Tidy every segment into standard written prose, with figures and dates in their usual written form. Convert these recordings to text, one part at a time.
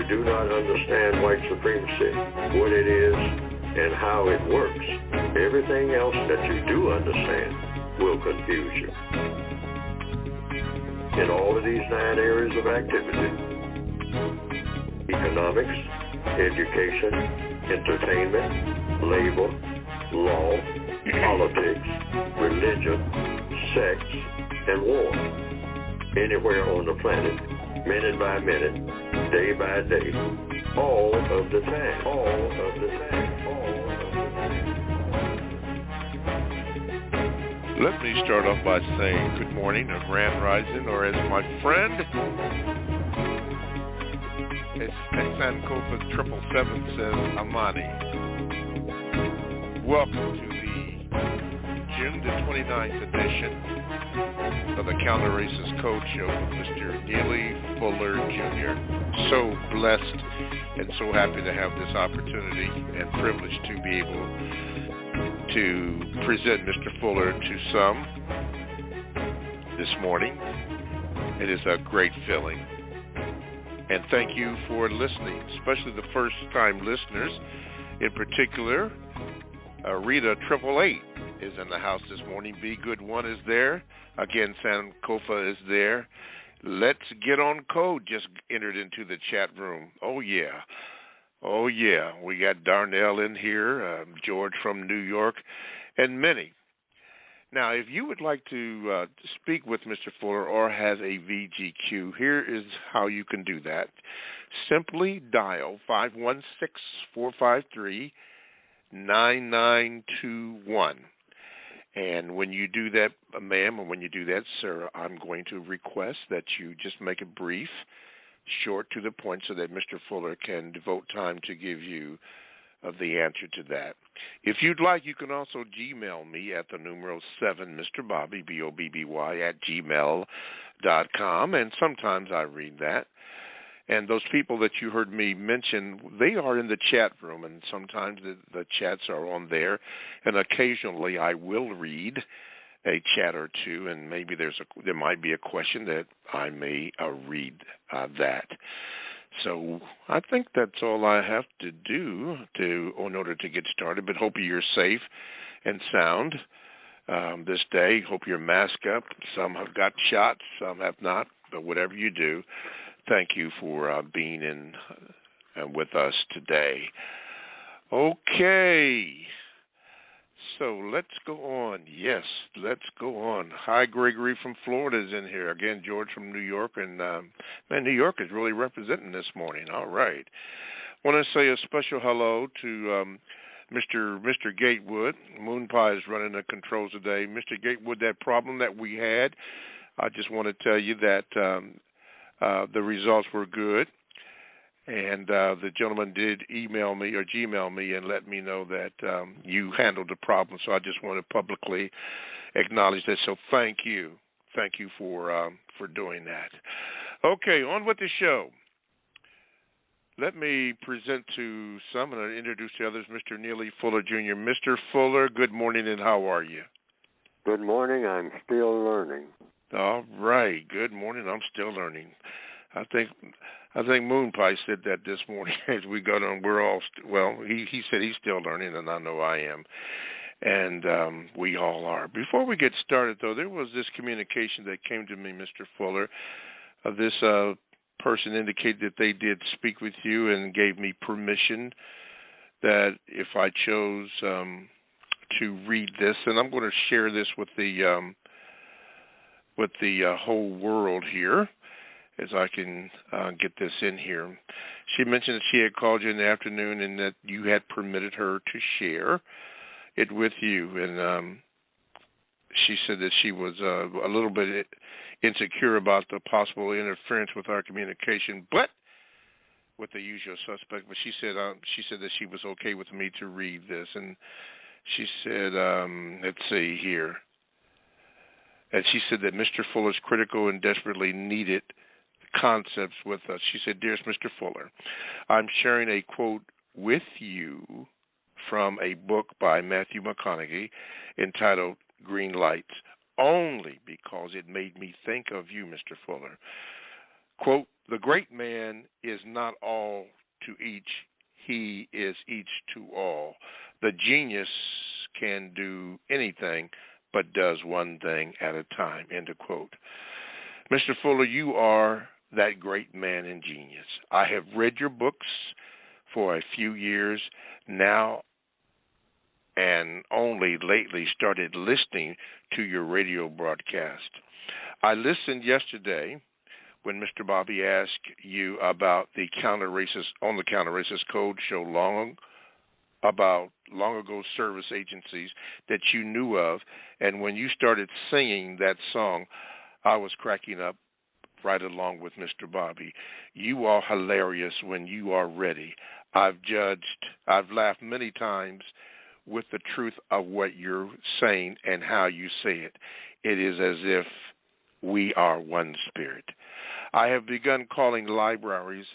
you do not understand white supremacy, what it is, and how it works, everything else that you do understand will confuse you. In all of these 9 areas of activity, economics, education, entertainment, labor, law, politics, religion, sex, and war. Anywhere on the planet, minute by minute, day by day, all of the time, all of the time, all of the time. Let me start off by saying good morning, a grand rising, or as my friend Sankofa 777 says, Amani. Welcome to the June the 29th edition of the Counter Racist Code Show with Mr. Neely Fuller Jr. So blessed and so happy to have this opportunity and privilege to be able to present Mr. Fuller to some this morning. It is a great feeling. And thank you for listening, especially the first-time listeners. In particular, Rita 888 is in the house this morning. Be Good One is there. Again, Sankofa is there. Let's get on code. Just entered into the chat room. Oh, yeah. Oh, yeah. We got Darnell in here, George from New York, and many. Now, if you would like to speak with Mr. Fuller or has a VGQ, here is how you can do that. Simply dial 516-453-9921. And when you do that, ma'am, or when you do that, sir, I'm going to request that you just make it brief, short to the point, so that Mr. Fuller can devote time to give you the answer to that. If you'd like, you can also Gmail me at the numero 7, Mr. Bobby, BOBBY, at gmail.com, and sometimes I read that. And those people that you heard me mention, they are in the chat room, and sometimes the chats are on there, and occasionally I will read a chat or two, and maybe there might be a question that I may read that. So I think that's all I have to do in order to get started, but hope you're safe and sound this day. Hope you're masked up. Some have got shots, some have not, but whatever you do, thank you for being in with us today. Okay, so let's go on. Yes, let's go on. Hi, Gregory from Florida is in here. Again, George from New York, and man, New York is really representing this morning. All right. Want to say a special hello to Mr. Gatewood. Moon Pie is running the controls today. Mr. Gatewood, that problem that we had, I just want to tell you that the results were good, and the gentleman did email me or Gmail me and let me know that you handled the problem. So I just want to publicly acknowledge that. So thank you for doing that. Okay, on with the show. Let me present to some and introduce the others. Mr. Neely Fuller Jr. Mr. Fuller, good morning, and how are you? Good morning. I'm still learning. All right. Good morning. I'm still learning. I think Moon Pie said that this morning as we got on. We're all he said he's still learning, and I know I am, and we all are. Before we get started, though, there was this communication that came to me, Mr. Fuller. This person indicated that they did speak with you and gave me permission that if I chose to read this, and I'm going to share this with the whole world here, as I can get this in here. She mentioned that she had called you in the afternoon and that you had permitted her to share it with you. And she said that she was a little bit insecure about the possible interference with our communication, but with the usual suspect. But she said that she was okay with me to read this. And she said, let's see here. And she said that Mr. Fuller's critical and desperately needed concepts with us. She said, "Dearest Mr. Fuller, I'm sharing a quote with you from a book by Matthew McConaughey entitled Green Lights, only because it made me think of you, Mr. Fuller. Quote, the great man is not all to each, he is each to all. The genius can do anything but does one thing at a time, end of quote. Mr. Fuller, you are that great man and genius. I have read your books for a few years now and only lately started listening to your radio broadcast. I listened yesterday when Mr. Bobby asked you about the counter-racist code show long ago service agencies that you knew of, and when you started singing that song, I was cracking up right along with Mr. Bobby. You are hilarious when you are ready. I've laughed many times with the truth of what you're saying and how you say it. It is as if we are one spirit. I have begun calling libraries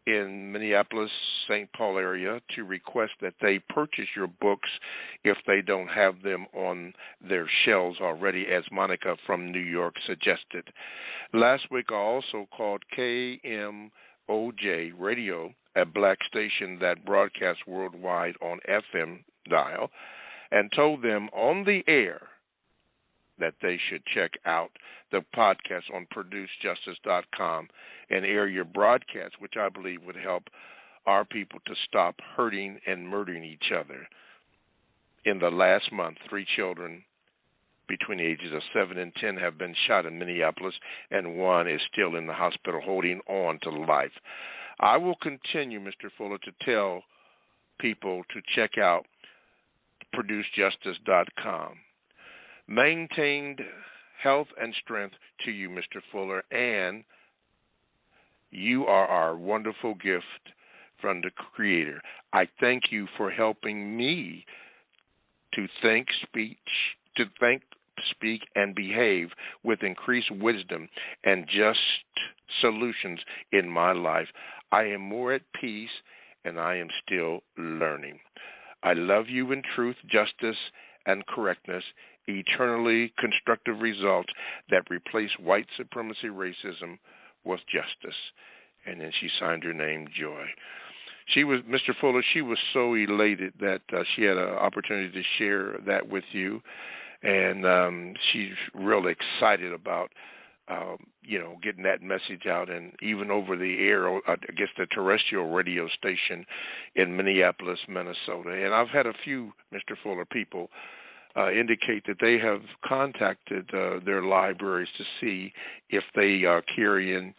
in Minneapolis, St. Paul area to request that they purchase your books if they don't have them on their shelves already, as Monica from New York suggested. Last week I also called KMOJ Radio, a black station that broadcasts worldwide on FM dial, and told them on the air that they should check out the podcast on ProduceJustice.com and air your broadcast, which I believe would help our people to stop hurting and murdering each other. In the last month, 3 children between the ages of 7 and 10 have been shot in Minneapolis, and 1 is still in the hospital holding on to life. I will continue, Mr. Fuller, to tell people to check out ProduceJustice.com. Maintained health and strength to you, Mr. Fuller, and you are our wonderful gift from the Creator. I thank you for helping me to think, speak, and behave with increased wisdom and just solutions in my life. I am more at peace, and I am still learning. I love you in truth, justice, and correctness, eternally constructive results that replace white supremacy racism with justice. And then she signed her name, Joy. She was, Mr. Fuller, she was so elated that she had an opportunity to share that with you. And she's really excited about, getting that message out. And even over the air, I guess the terrestrial radio station in Minneapolis, Minnesota. And I've had a few, Mr. Fuller, people indicate that they have contacted their libraries to see if they are carrying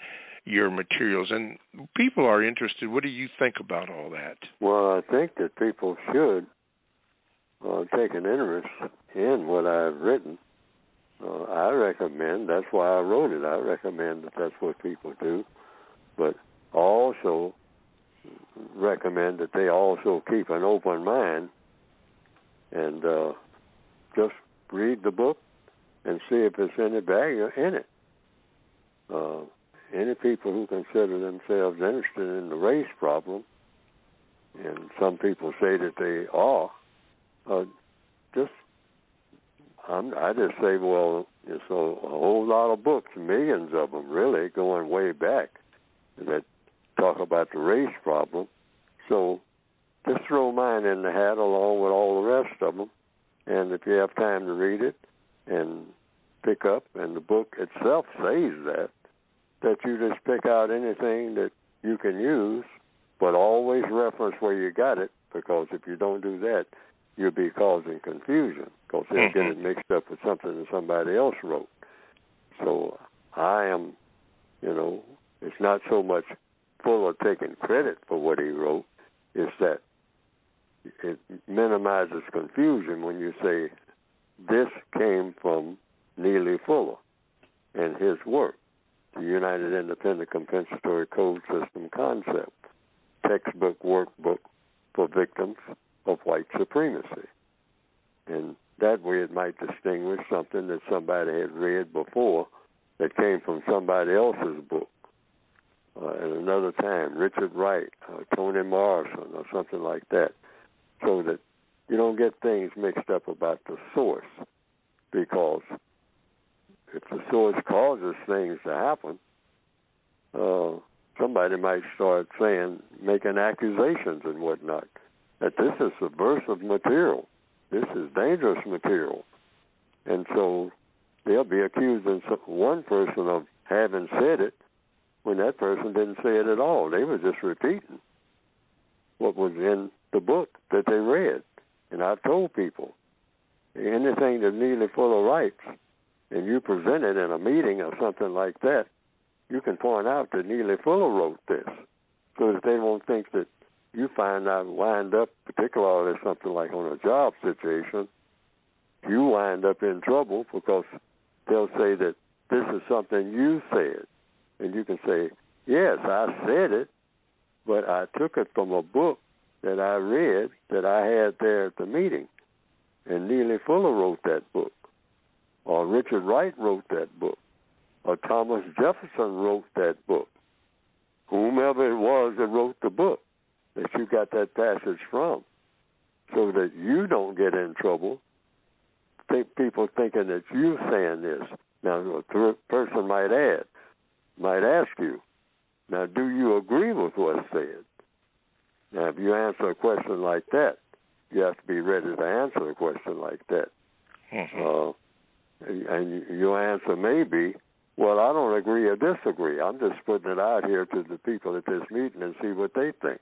your materials. And people are interested. What do you think about all that? Well, I think that people should take an interest in what I've written. I recommend, that's why I wrote it, I recommend that that's what people do. But I also recommend that they also keep an open mind and just read the book and see if there's any value in it. Any people who consider themselves interested in the race problem, and some people say that they are, I just say, well, it's a whole lot of books, millions of them, really, going way back, that talk about the race problem. So just throw mine in the hat along with all the rest of them. And if you have time to read it and pick up, and the book itself says that you just pick out anything that you can use, but always reference where you got it, because if you don't do that, you'll be causing confusion, because they'll get it mixed up with something that somebody else wrote. So I am, it's not so much Fuller taking credit for what he wrote, it's that it minimizes confusion when you say this came from Neely Fuller and his work, the United Independent Compensatory Code System Concept, textbook workbook for victims of white supremacy. And that way it might distinguish something that somebody had read before that came from somebody else's book. At another time, Richard Wright, Toni Morrison, or something like that, so that you don't get things mixed up about the source, because if the source causes things to happen, somebody might start making accusations and whatnot, that this is subversive material. This is dangerous material. And so they'll be accusing one person of having said it when that person didn't say it at all. They were just repeating what was in the book that they read. And I've told people, anything that's nearly full of rights, and you present it in a meeting or something like that, you can point out that Neely Fuller wrote this, so that they won't think that you wind up, particularly something like on a job situation, you wind up in trouble because they'll say that this is something you said. And you can say, yes, I said it, but I took it from a book that I read that I had there at the meeting. And Neely Fuller wrote that book, or Richard Wright wrote that book, or Thomas Jefferson wrote that book. Whomever it was that wrote the book that you got that passage from, so that you don't get in trouble. People thinking that you're saying this. Now, a person might ask you, now, do you agree with what's said? Now, if you answer a question like that, you have to be ready to answer a question like that. And your answer may be, well, I don't agree or disagree. I'm just putting it out here to the people at this meeting and see what they think.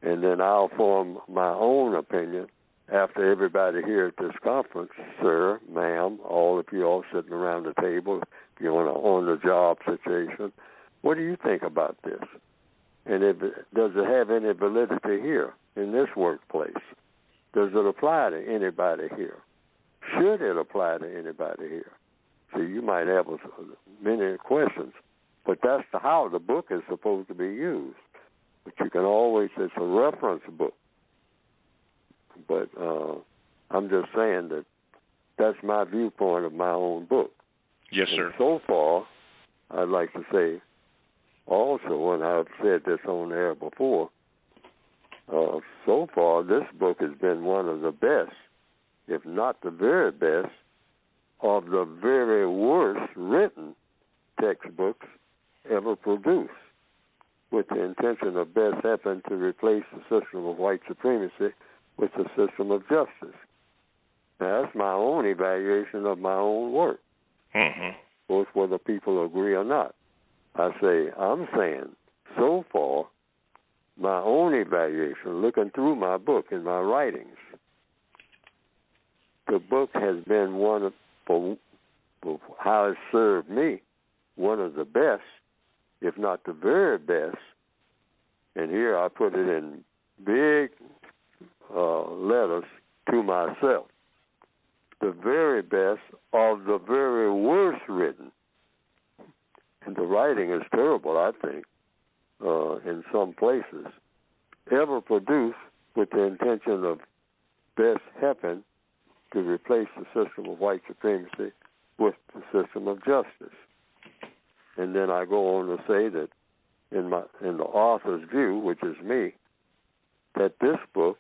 And then I'll form my own opinion after everybody here at this conference, sir, ma'am, all of you all sitting around the table, if you're on the job situation, what do you think about this? And does it have any validity here in this workplace? Does it apply to anybody here? Should it apply to anybody here? See, you might have many questions, but that's how the book is supposed to be used. But you can always, it's a reference book. But I'm just saying that that's my viewpoint of my own book. Yes, sir. And so far, I'd like to say also, and I've said this on air before, so far this book has been one of the best, if not the very best, of the very worst written textbooks ever produced, with the intention of best helping to replace the system of white supremacy with the system of justice. Now, that's my own evaluation of my own work, both whether people agree or not. I'm saying, so far, my own evaluation, looking through my book and my writings, the book has been one of, for how it served me, one of the best, if not the very best. And here I put it in big letters to myself. The very best of the very worst written. And the writing is terrible, I think, in some places, ever produced with the intention of best helping to replace the system of white supremacy with the system of justice. And then I go on to say that in the author's view, which is me, that this book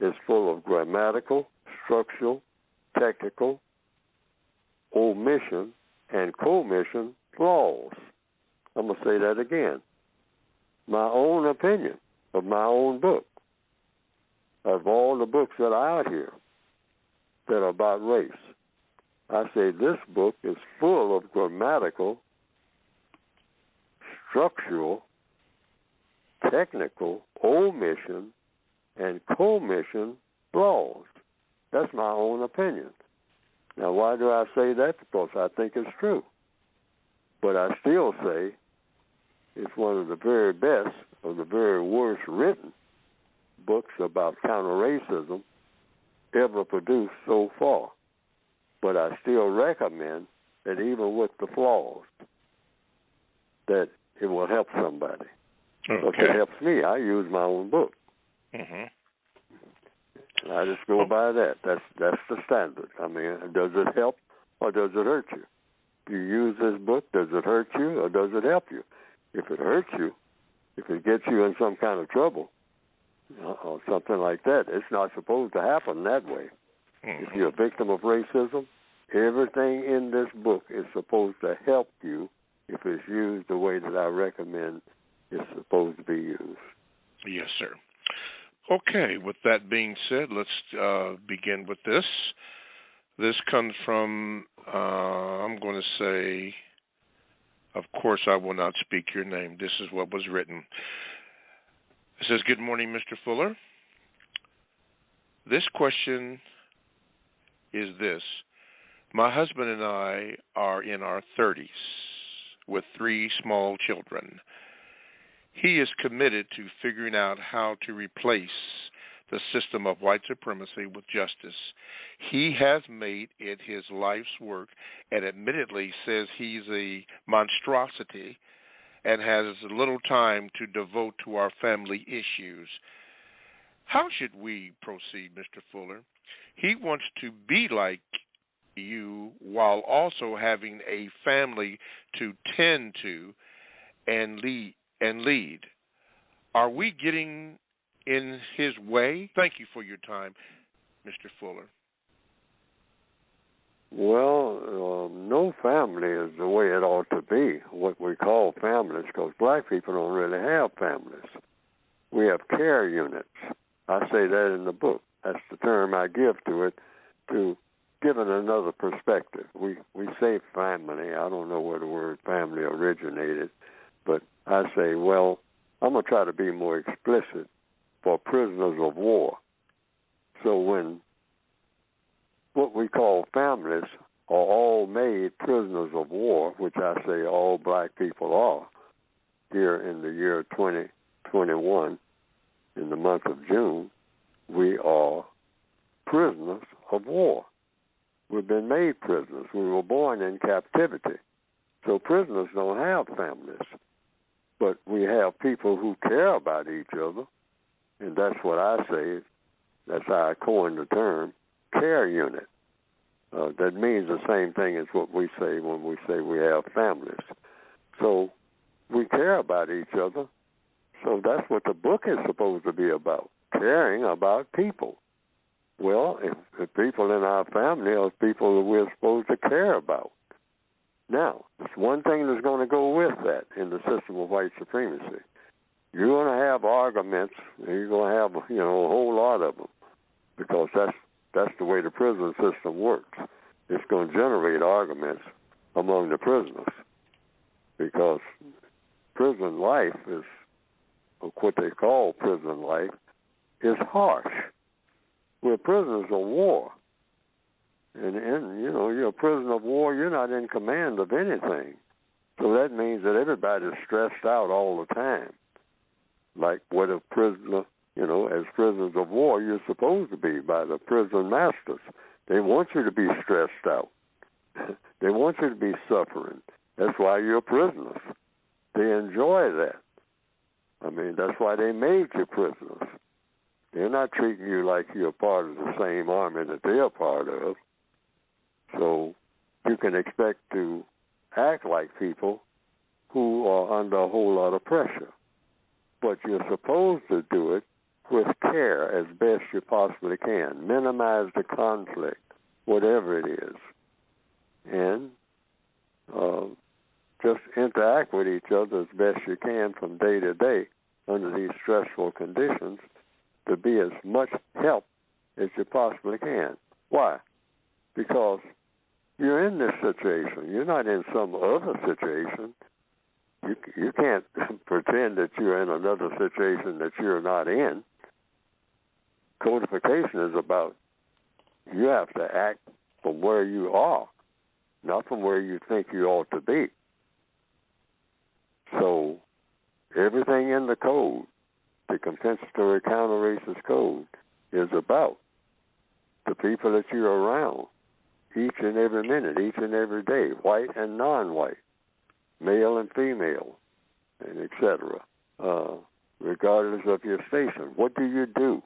is full of grammatical, structural, technical, omission, and commission flaws. I'm going to say that again. My own opinion of my own book, of all the books that are out here that are about race, I say this book is full of grammatical, structural, technical, omission, and commission flaws. That's my own opinion. Now, why do I say that? Because I think it's true. But I still say it's one of the very best or the very worst written books about counter-racism ever produced so far. But I still recommend that even with the flaws, that it will help somebody. Okay. Because it helps me. I use my own book. I just go by that. That's the standard. I mean, does it help or does it hurt you? If you use this book, does it hurt you or does it help you? If it hurts you, if it gets you in some kind of trouble or something like that, it's not supposed to happen that way. If you're a victim of racism, everything in this book is supposed to help you if it's used the way that I recommend it's supposed to be used. Yes, sir. Okay, with that being said, let's begin with this. This comes from, I'm going to say, of course I will not speak your name. This is what was written. It says, "Good morning, Mr. Fuller. This question is this. My husband and I are in our 30s with 3 small children. He is committed to figuring out how to replace the system of white supremacy with justice. He has made it his life's work and admittedly says he's a monstrosity and has little time to devote to our family issues. How should we proceed, Mr. Fuller? He wants to be like you while also having a family to tend to and lead. Are we getting in his way? Thank you for your time, Mr. Fuller." Well, no family is the way it ought to be, what we call families, because black people don't really have families. We have care units. I say that in the book. That's the term I give to it, to give it another perspective. We say family. I don't know where the word family originated, but I say, well, I'm going to try to be more explicit for prisoners of war. So when what we call families are all made prisoners of war, which I say all black people are, here in the year 2021, in the month of June, we are prisoners of war. We've been made prisoners. We were born in captivity. So prisoners don't have families. But we have people who care about each other, and that's what I say. That's how I coined the term, care unit. That means the same thing as what we say when we say we have families. So we care about each other. So that's what the book is supposed to be about, caring about people. Well, if people in our family are people that we're supposed to care about. Now, there's one thing that's going to go with that in the system of white supremacy. You're going to have arguments, and you're going to have, a whole lot of them, because that's the way the prison system works. It's going to generate arguments among the prisoners, because prison life is, or what they call prison life, is harsh. We're prisoners of war. And you're a prisoner of war, you're not in command of anything. So that means that everybody's stressed out all the time. Like what a prisoner, as prisoners of war, you're supposed to be by the prison masters. They want you to be stressed out. They want you to be suffering. That's why you're prisoners. They enjoy that. I mean, that's why they made you prisoners. They're not treating you like you're part of the same army that they're part of. So you can expect to act like people who are under a whole lot of pressure. But you're supposed to do it with care as best you possibly can. Minimize the conflict, whatever it is. And just interact with each other as best you can from day to day under these stressful conditions to be as much help as you possibly can. Why? Because you're in this situation. You're not in some other situation. You can't pretend that you're in another situation that you're not in. Codification is about you have to act from where you are, not from where you think you ought to be. So everything in the code, the compensatory counter-racist code, is about the people that you're around each and every minute, each and every day, white and non-white, male and female, and etc., regardless of your station. What do you do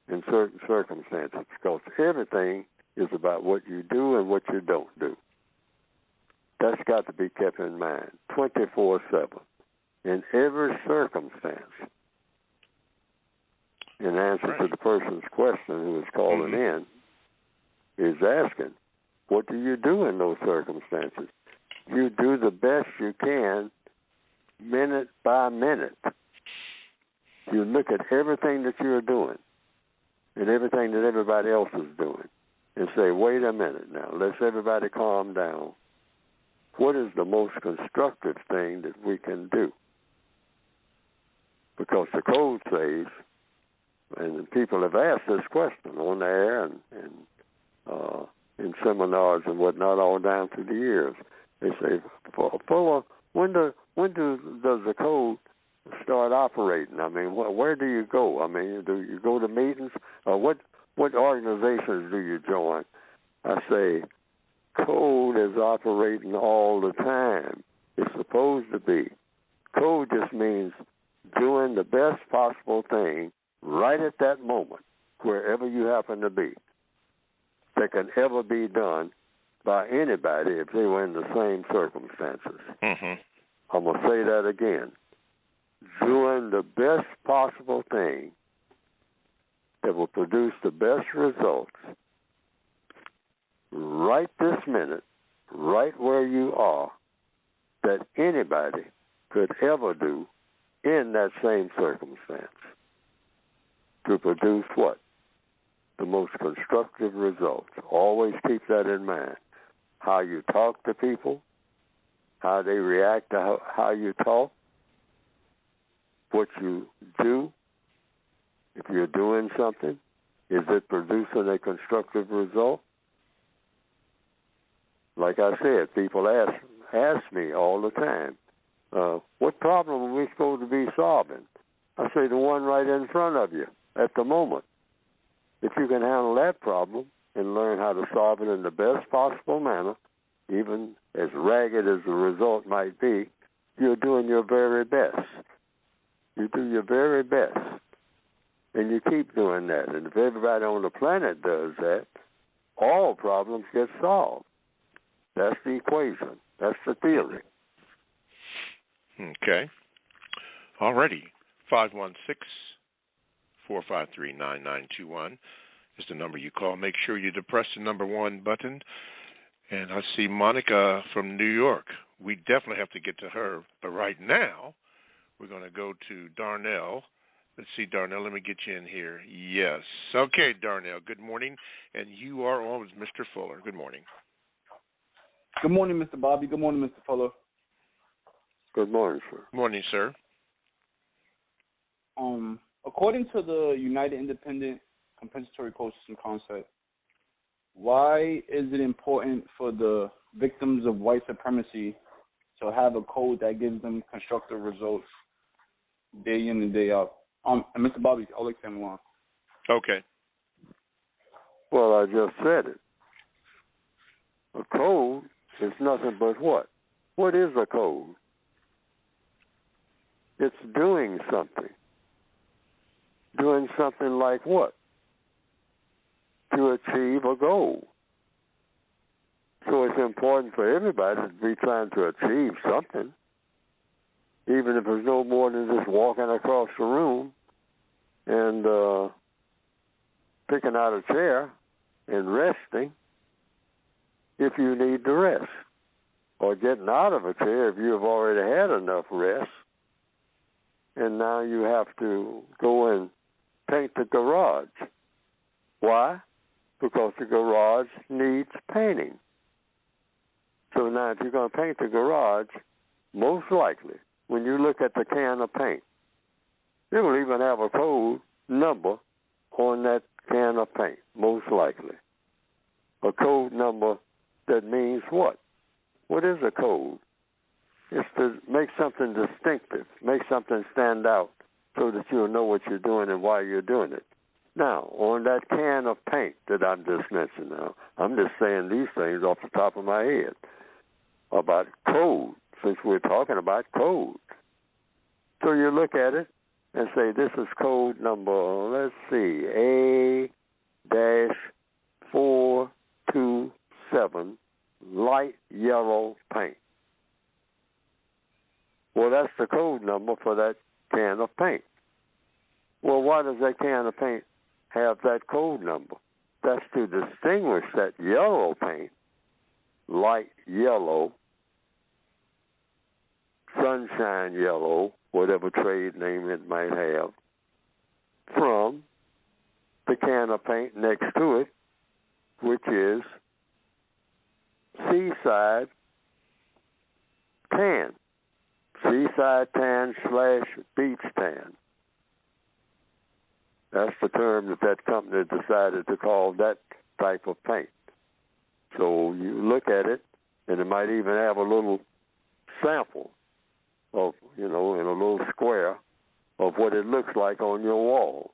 in certain circumstances? Because everything is about what you do and what you don't do. That's got to be kept in mind 24/7 in every circumstance. In answer to the person's question who is calling in, is asking, what do you do in those circumstances? you do the best you can, minute by minute. You look at everything that you're doing and everything that everybody else is doing and say, wait a minute now, let's everybody calm down. What is the most constructive thing that we can do? Because the code says, and people have asked this question on the air and in seminars and whatnot all down through the years. They say, Fuller, when does the code start operating? I mean, where do you go? I mean, do you go to meetings? Or what organizations do you join? I say, code is operating all the time. It's supposed to be. Code just means doing the best possible thing right at that moment, wherever you happen to be, that can ever be done by anybody if they were in the same circumstances. Mm-hmm. I'm going to say that again. Doing the best possible thing that will produce the best results right this minute, right where you are, that anybody could ever do in that same circumstance to produce what? The most constructive results. Always keep that in mind. How you talk to people, how they react to how you talk, what you do. If you're doing something, is it producing a constructive result? Like I said, people ask me all the time, what problem are we supposed to be solving? I say the one right in front of you at the moment. If you can handle that problem and learn how to solve it in the best possible manner, even as ragged as the result might be, you're doing your very best. You do your very best. And you keep doing that. And if everybody on the planet does that, all problems get solved. That's the equation. That's the theory. Okay. All righty. 516-453-9921 is the number you call. Make sure you depress the number 1 button. And I see Monica from New York. We definitely have to get to her. But right now, we're going to go to Darnell. Let's see, Darnell, let me get you in here. Yes. Okay, Darnell, good morning. And you are on with Mr. Fuller. Good morning. Good morning, Mr. Bobby. Good morning, Mr. Fuller. Good morning, sir. Morning, sir. According to the United Independent Compensatory Code System concept, why is it important for the victims of white supremacy to have a code that gives them constructive results day in and day out? And Mr. Bobby, I'll extend one. Okay. Well, I just said it. A code is nothing but what? What is a code? It's doing something. Doing something like what? To achieve a goal. So it's important for everybody to be trying to achieve something, even if it's no more than just walking across the room and picking out a chair and resting if you need to rest, or getting out of a chair if you have already had enough rest, and now you have to go and paint the garage. Why? Because the garage needs painting. So now if you're going to paint the garage, most likely, when you look at the can of paint, it will even have a code number on that can of paint, most likely. A code number that means what? What is a code? It's to make something distinctive, make something stand out so that you'll know what you're doing and why you're doing it. Now, on that can of paint that I'm just mentioning now, I'm just saying these things off the top of my head about code, since we're talking about code. So you look at it and say, this is code number, let's see, A-427, light yellow paint. Well, that's the code number for that can of paint. Well, why does that can of paint have that code number? That's to distinguish that yellow paint, light yellow, sunshine yellow, whatever trade name it might have, from the can of paint next to it, which is seaside tan. Seaside tan / beach tan. That's the term that company decided to call that type of paint. So you look at it, and it might even have a little sample of, in a little square of what it looks like on your wall.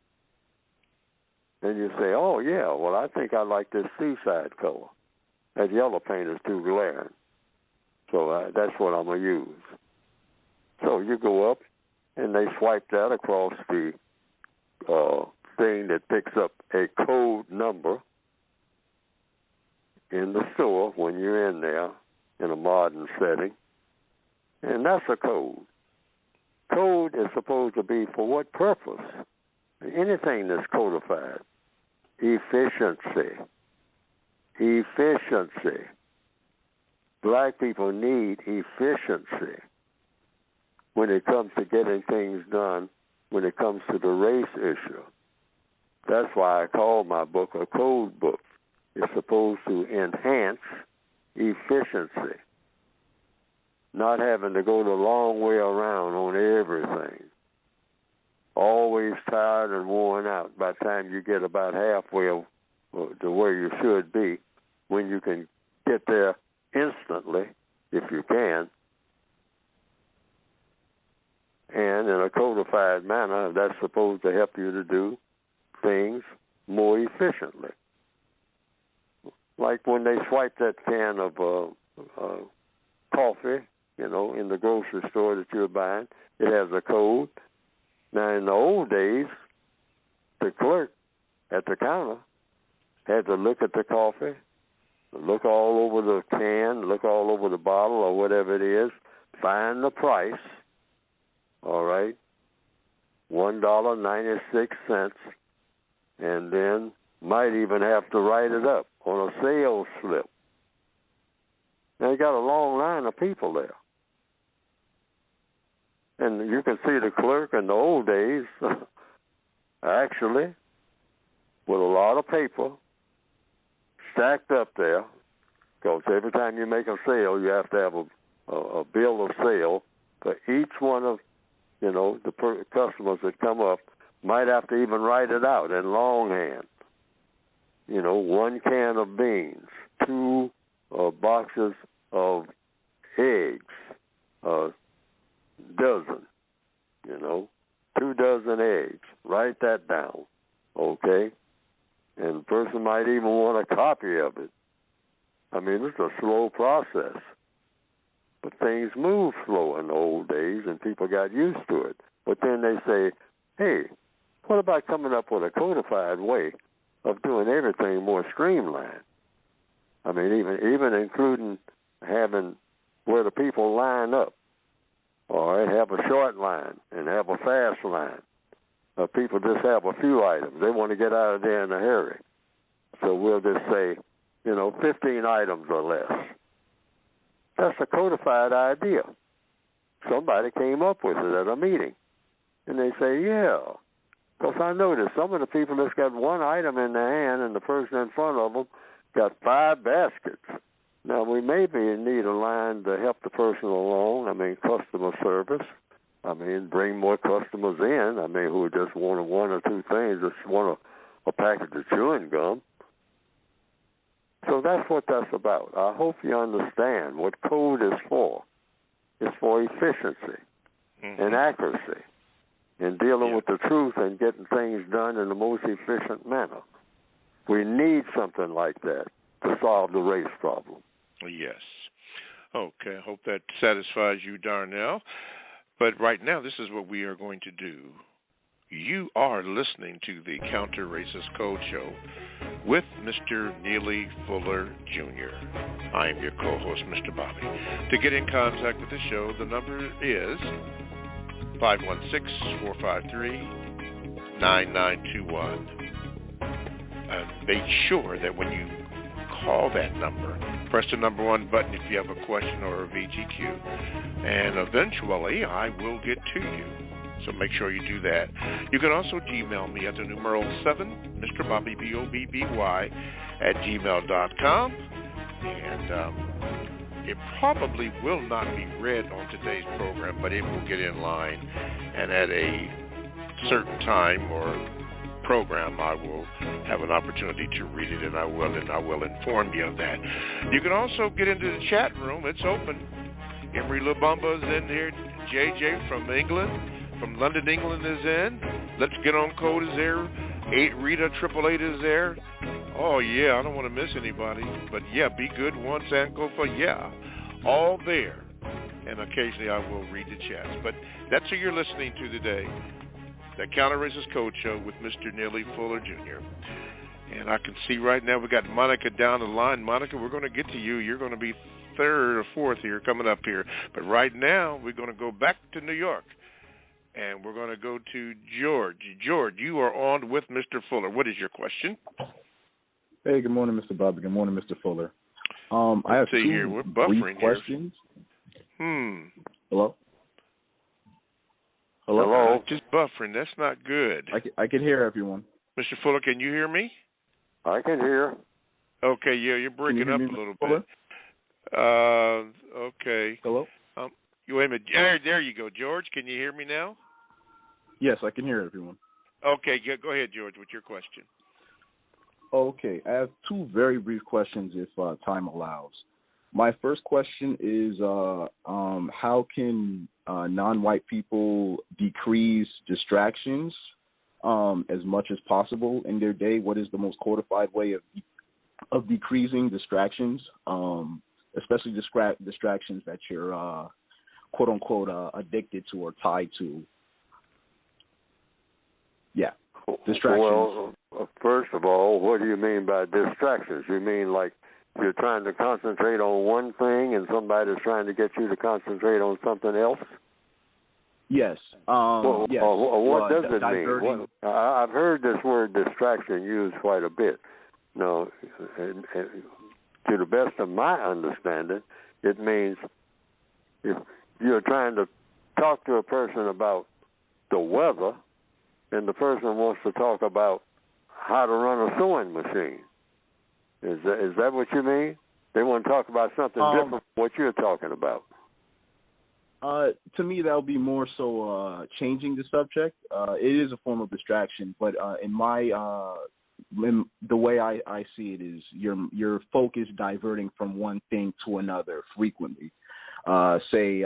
And you say, oh, yeah, well, I think I like this seaside color. That yellow paint is too glaring. So that's what I'm going to use. So you go up, and they swipe that across the thing that picks up a code number in the store when you're in there in a modern setting. And that's a code. Code is supposed to be for what purpose? Anything that's codified. Efficiency. Efficiency. Black people need efficiency when it comes to getting things done, when it comes to the race issue. That's why I call my book a code book. It's supposed to enhance efficiency, not having to go the long way around on everything. Always tired and worn out by the time you get about halfway to where you should be, when you can get there instantly, if you can, and in a codified manner. That's supposed to help you to do things more efficiently. Like when they swipe that can of coffee, in the grocery store that you're buying, it has a code. Now, in the old days, the clerk at the counter had to look at the coffee, look all over the can, look all over the bottle or whatever it is, find the price, all right, $1.96, and then might even have to write it up on a sales slip. Now, you got a long line of people there. And you can see the clerk in the old days, actually, with a lot of paper stacked up there, because every time you make a sale, you have to have a bill of sale for each one of, the customers that come up. Might have to even write it out in longhand. 1 can of beans, 2 boxes of eggs, dozen, 2 dozen eggs. Write that down, okay? And the person might even want a copy of it. I mean, it's a slow process. But things move slow in the old days, and people got used to it. But then they say, hey, what about coming up with a codified way of doing everything more streamlined? I mean, even including having where the people line up. All right, have a short line and have a fast line. People just have a few items. They want to get out of there in a hurry. So we'll just say, 15 items or less. That's a codified idea. Somebody came up with it at a meeting. And they say, yeah. Because I noticed some of the people that's got 1 item in their hand and the person in front of them got 5 baskets. Now, we maybe need a line to help the person along. I mean, customer service. I mean, bring more customers in. I mean, who just want 1 or 2 things, just want a package of chewing gum. So that's what that's about. I hope you understand what code is for. It's for efficiency and accuracy in dealing with the truth and getting things done in the most efficient manner. We need something like that to solve the race problem. Yes. Okay, I hope that satisfies you, Darnell. But right now, this is what we are going to do. You are listening to the Counter Racist Code Show with Mr. Neely Fuller, Jr. I am your co-host, Mr. Bobby. To get in contact with the show, the number is 516-453-9921. Make sure that when you call that number, Press the number 1 button if you have a question or a VGQ. And eventually I will get to you. So make sure you do that. You can also Gmail me at the numeral 7, Mr. Bobby, BOBBY, at gmail.com. And it probably will not be read on today's program, but it will get in line. And at a certain time or program, I will have an opportunity to read it, and I will inform you of that. You can also get into the chat room. It's open. Emery Lubumba's in here. JJ from England, from London, England is in. Let's Get On Code is there. Rita 888 is there. Oh, yeah, I don't want to miss anybody. But, yeah, Be Good, One Sankofa, yeah, all there. And occasionally I will read the chats. But that's who you're listening to today. The Counter Racist Code Show with Mr. Neely Fuller Jr. And I can see right now we got Monica down the line. Monica, we're going to get to you. You're going to be third or fourth here coming up here. But right now we're going to go back to New York. And we're going to go to George. George, you are on with Mr. Fuller. What is your question? Hey, good morning, Mr. Bobby. Good morning, Mr. Fuller. I have two brief questions. Hello? Hello? Just buffering. That's not good. I can hear everyone. Mr. Fuller, can you hear me? I can hear. Okay, yeah, you're breaking up a little bit. Okay. Hello? Wait a minute. There you go. George, can you hear me now? Yes, I can hear everyone. Okay, go ahead, George, with your question. Okay, I have two very brief questions if time allows. My first question is how can non-white people decrease distractions as much as possible in their day? What is the most codified way of decreasing distractions, especially distractions that you're quote-unquote addicted to or tied to? Yeah, distractions. Well, first of all, what do you mean by distractions? You mean like you're trying to concentrate on one thing and somebody's trying to get you to concentrate on something else? Yes. Yes. What does it mean? I've heard this word distraction used quite a bit. No, and to the best of my understanding, it means if you're trying to talk to a person about the weather and the person wants to talk about how to run a sewing machine. Is that what you mean? They want to talk about something different from what you're talking about. To me, that would be more so changing the subject. It is a form of distraction, but the way I see it is your focus diverting from one thing to another frequently. Say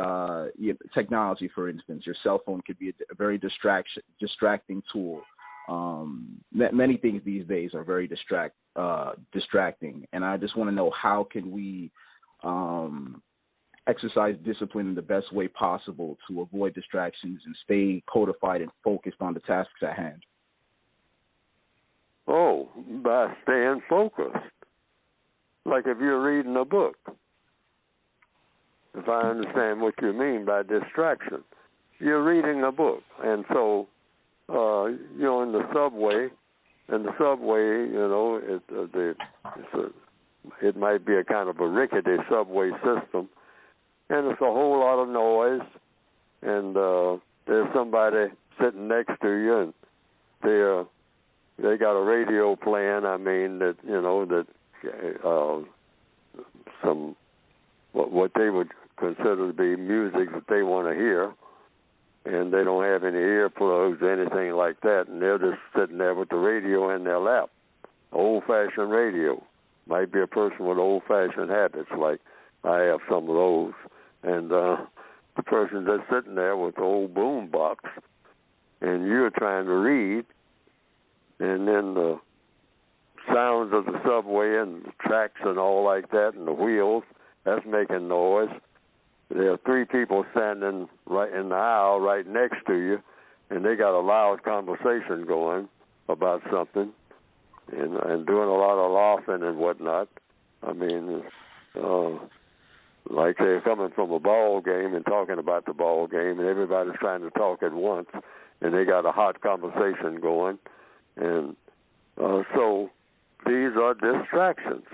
technology, for instance, your cell phone could be a very distracting tool. Many things these days are very distracting, and I just want to know how can we exercise discipline in the best way possible to avoid distractions and stay codified and focused on the tasks at hand. Oh, by staying focused. Like if you're reading a book. If I understand what you mean by distraction. You're reading a book, and so you're in the subway, and the subway, it might be a kind of a rickety subway system, and it's a whole lot of noise, and there's somebody sitting next to you, and they got a radio playing. I mean some what they would consider to be music that they want to hear, and they don't have any earplugs or anything like that, and they're just sitting there with the radio in their lap, old-fashioned radio. Might be a person with old-fashioned habits, like I have some of those, and the person just sitting there with the old boom box, and you're trying to read, and then the sounds of the subway and the tracks and all like that, and the wheels, that's making noise. There are three people standing right in the aisle right next to you, and they got a loud conversation going about something and doing a lot of laughing and whatnot. I mean, like they're coming from a ball game and talking about the ball game, and everybody's trying to talk at once, and they got a hot conversation going. And so these are distractions.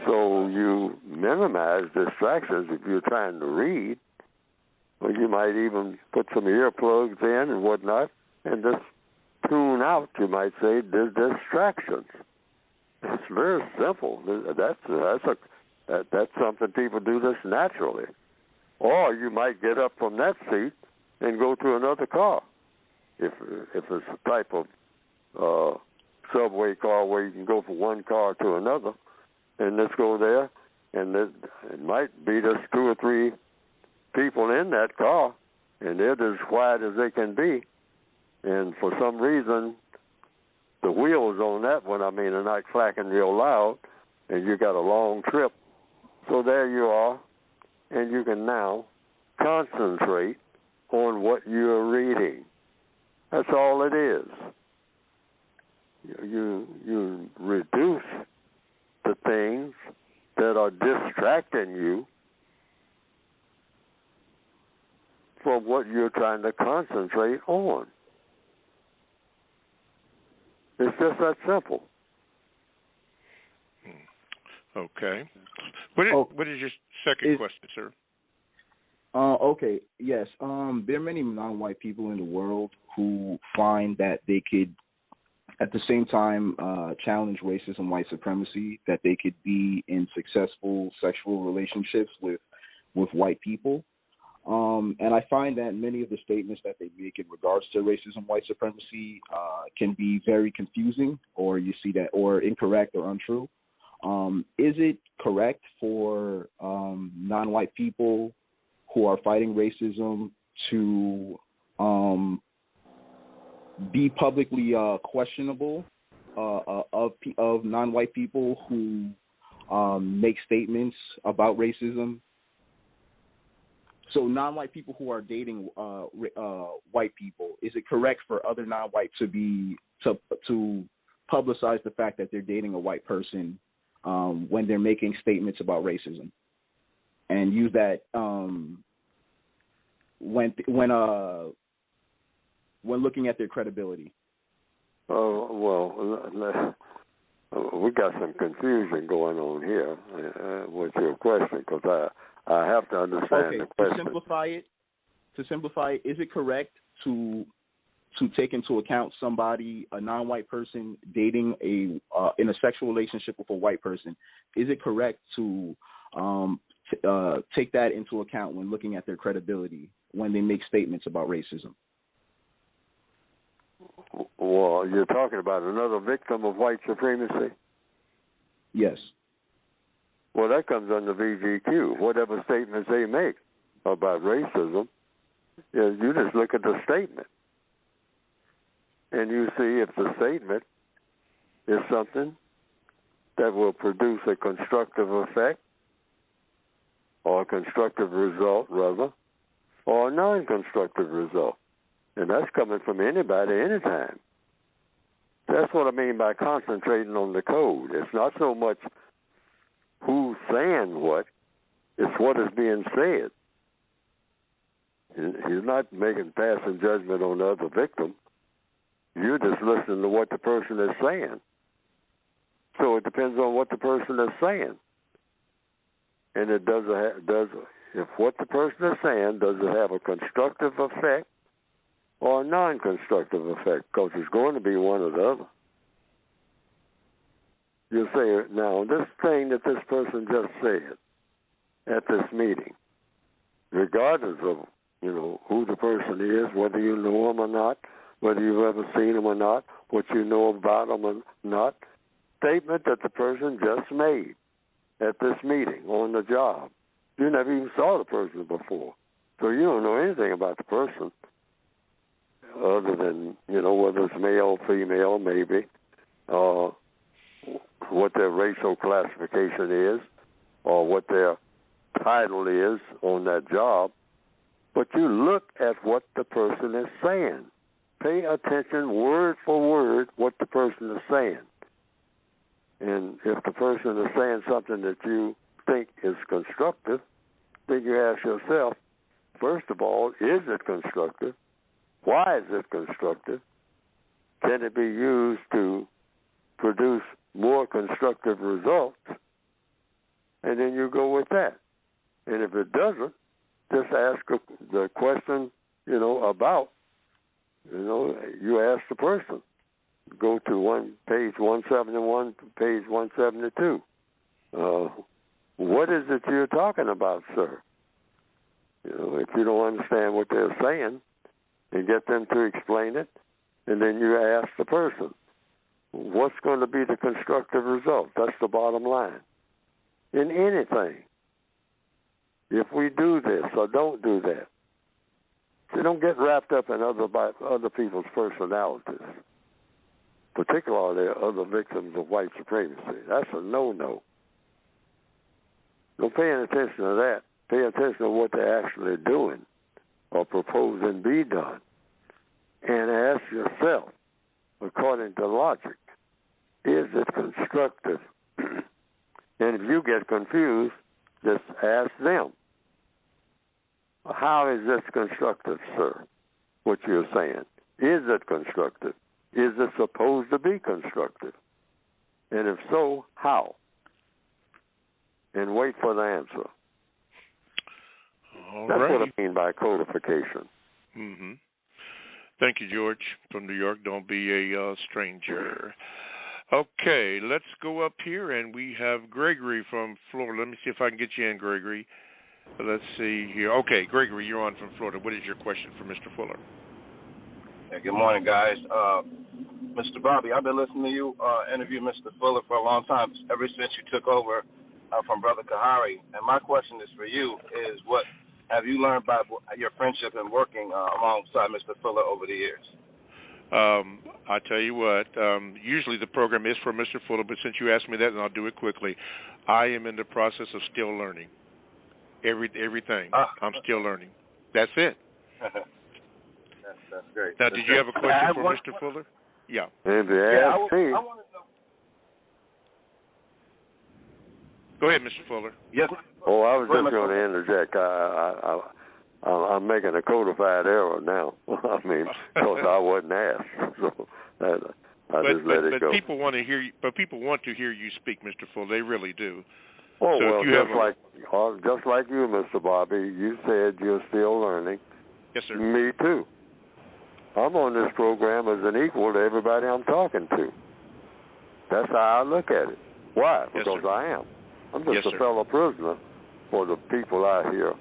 So you minimize distractions if you're trying to read. Or you might even put some earplugs in and whatnot and just tune out, you might say, the distractions. It's very simple. That's something people do this naturally. Or you might get up from that seat and go to another car. If it's a type of subway car where you can go from one car to another, and let's go there, and it might be just 2 or 3 people in that car, and they're as quiet as they can be. And for some reason, the wheels on that one, are not clacking real loud, and you got a long trip. So there you are, and you can now concentrate on what you're reading. That's all it is. You reduce the things that are distracting you from what you're trying to concentrate on. It's just that simple. Okay. What is your second question, sir? Okay, yes. There are many non-white people in the world who find that they could, at the same time, challenge racism, white supremacy, that they could be in successful sexual relationships with white people. And I find that many of the statements that they make in regards to racism, white supremacy, can be very confusing, or you see that, or incorrect or untrue. Is it correct for non-white people who are fighting racism to be publicly questionable of non-white people who make statements about racism? So non-white people who are dating white people, is it correct for other non-white to publicize the fact that they're dating a white person when they're making statements about racism, and use that when looking at their credibility? Oh, well, we got some confusion going on here with your question, because I have to understand the question. To simplify it, is it correct to take into account somebody, a non-white person, dating in a sexual relationship with a white person? Is it correct to take that into account when looking at their credibility when they make statements about racism? Well, you're talking about another victim of white supremacy? Yes. Well, that comes under VGQ. Whatever statements they make about racism, you just look at the statement, and you see if the statement is something that will produce a constructive effect, or a constructive result, rather, or a non-constructive result. And that's coming from anybody, anytime. That's what I mean by concentrating on the code. It's not so much who's saying what, it's what is being said. He's not making passing judgment on the other victim. You're just listening to what the person is saying. So it depends on what the person is saying. And it does if what the person is saying, does it have a constructive effect or a non-constructive effect? Because it's going to be one or the other. You say, now, this thing that this person just said at this meeting, regardless of, who the person is, whether you know him or not, whether you've ever seen him or not, what you know about him or not, statement that the person just made at this meeting on the job. You never even saw the person before. So you don't know anything about the person other than, whether it's male, female, maybe, what their racial classification is, or what their title is on that job. But you look at what the person is saying. Pay attention word for word what the person is saying. And if the person is saying something that you think is constructive, then you ask yourself, first of all, is it constructive? Why is it constructive? Can it be used to produce more constructive results? and then you go with that. And if it doesn't, just ask the question, about, you ask the person. Go to page 171 to page 172. What is it you're talking about, sir? If you don't understand what they're saying, and get them to explain it, and then you ask the person, what's going to be the constructive result? That's the bottom line. In anything, if we do this or don't do that, so don't get wrapped up in other people's personalities, particularly other victims of white supremacy. That's a no-no. Don't pay any attention to that. Pay attention to what they're actually doing or proposing be done. And ask yourself, according to logic, is it constructive? And if you get confused, just ask them, how is this constructive, sir, what you're saying? Is it constructive? Is it supposed to be constructive? And if so, how? And wait for the answer. That's what I mean by codification. Mm-hmm. Thank you, George, from New York. Don't be a stranger. Okay, let's go up here, and we have Gregory from Florida. Let me see if I can get you in, Gregory. Let's see here. Okay, Gregory, you're on from Florida. What is your question for Mr. Fuller? Hey, good morning, guys. Mr. Bobby, I've been listening to you interview Mr. Fuller for a long time, ever since you took over from Brother Kahari. And my question is for you, is what have you learned by your friendship and working alongside Mr. Fuller over the years? I tell you what, usually the program is for Mr. Fuller, but since you asked me that, and I'll do it quickly, I am in the process of still learning. Everything. I'm still learning. That's it. That's great. Now, did you have a question for Mr. Fuller? Yeah. And I want to know. Go ahead, Mr. Fuller. Yes. Oh, I was just going to interject. I'm making a codified error now. I mean, because I wasn't asked, so I just let it go. People want to hear you. But people want to hear you speak, Mr. Fuller. They really do. Oh, so just like you, Mr. Bobby, you said you're still learning. Yes, sir. Me too. I'm on this program as an equal to everybody I'm talking to. That's how I look at it. Why? Because I am. I'm just a fellow prisoner for the people out here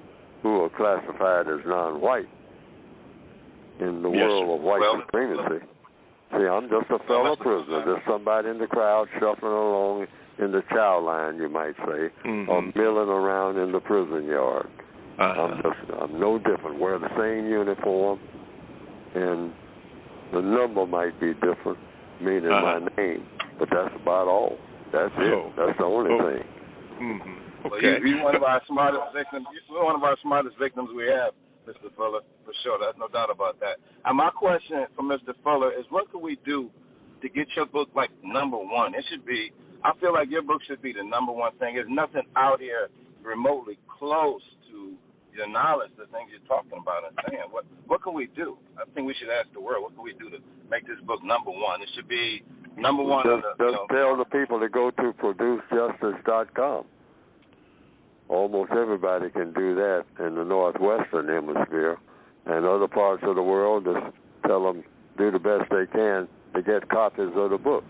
who are classified as non-white in the world of white supremacy. See, I'm just a fellow prisoner. There's somebody in the crowd shuffling along in the chow line, you might say, or milling around in the prison yard. I'm no different. Wear the same uniform, and the number might be different, meaning my name, but that's about all. That's it. That's the only thing. Okay. Well, you're one of our smartest victims. You're one of our smartest victims we have, Mr. Fuller, for sure. There's no doubt about that. And my question for Mr. Fuller is, what can we do to get your book like number one? It should be. I feel like your book should be the number one thing. There's nothing out here remotely close to your knowledge, the things you're talking about and saying. What can we do? I think we should ask the world, what can we do to make this book number one? It should be number one. Just tell the people to go to producejustice.com. Almost everybody can do that in the northwestern hemisphere, and other parts of the world, just tell them do the best they can to get copies of the book.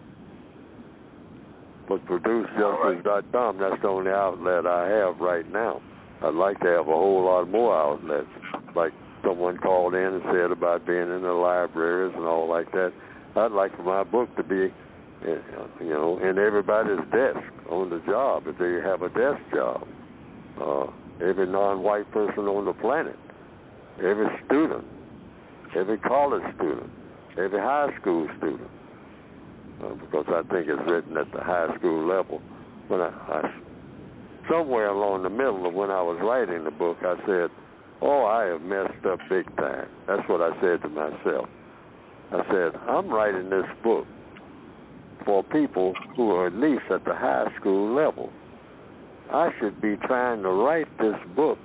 But producejustice.com, that's the only outlet I have right now. I'd like to have a whole lot more outlets, like someone called in and said about being in the libraries and all like that. I'd like for my book to be, in everybody's desk on the job, if they have a desk job. Every non-white person on the planet, every student, every college student, every high school student, because I think it's written at the high school level. When I somewhere along the middle of when I was writing the book, I said, I have messed up big time. That's what I said to myself. I said, I'm writing this book for people who are at least at the high school level. I should be trying to write this book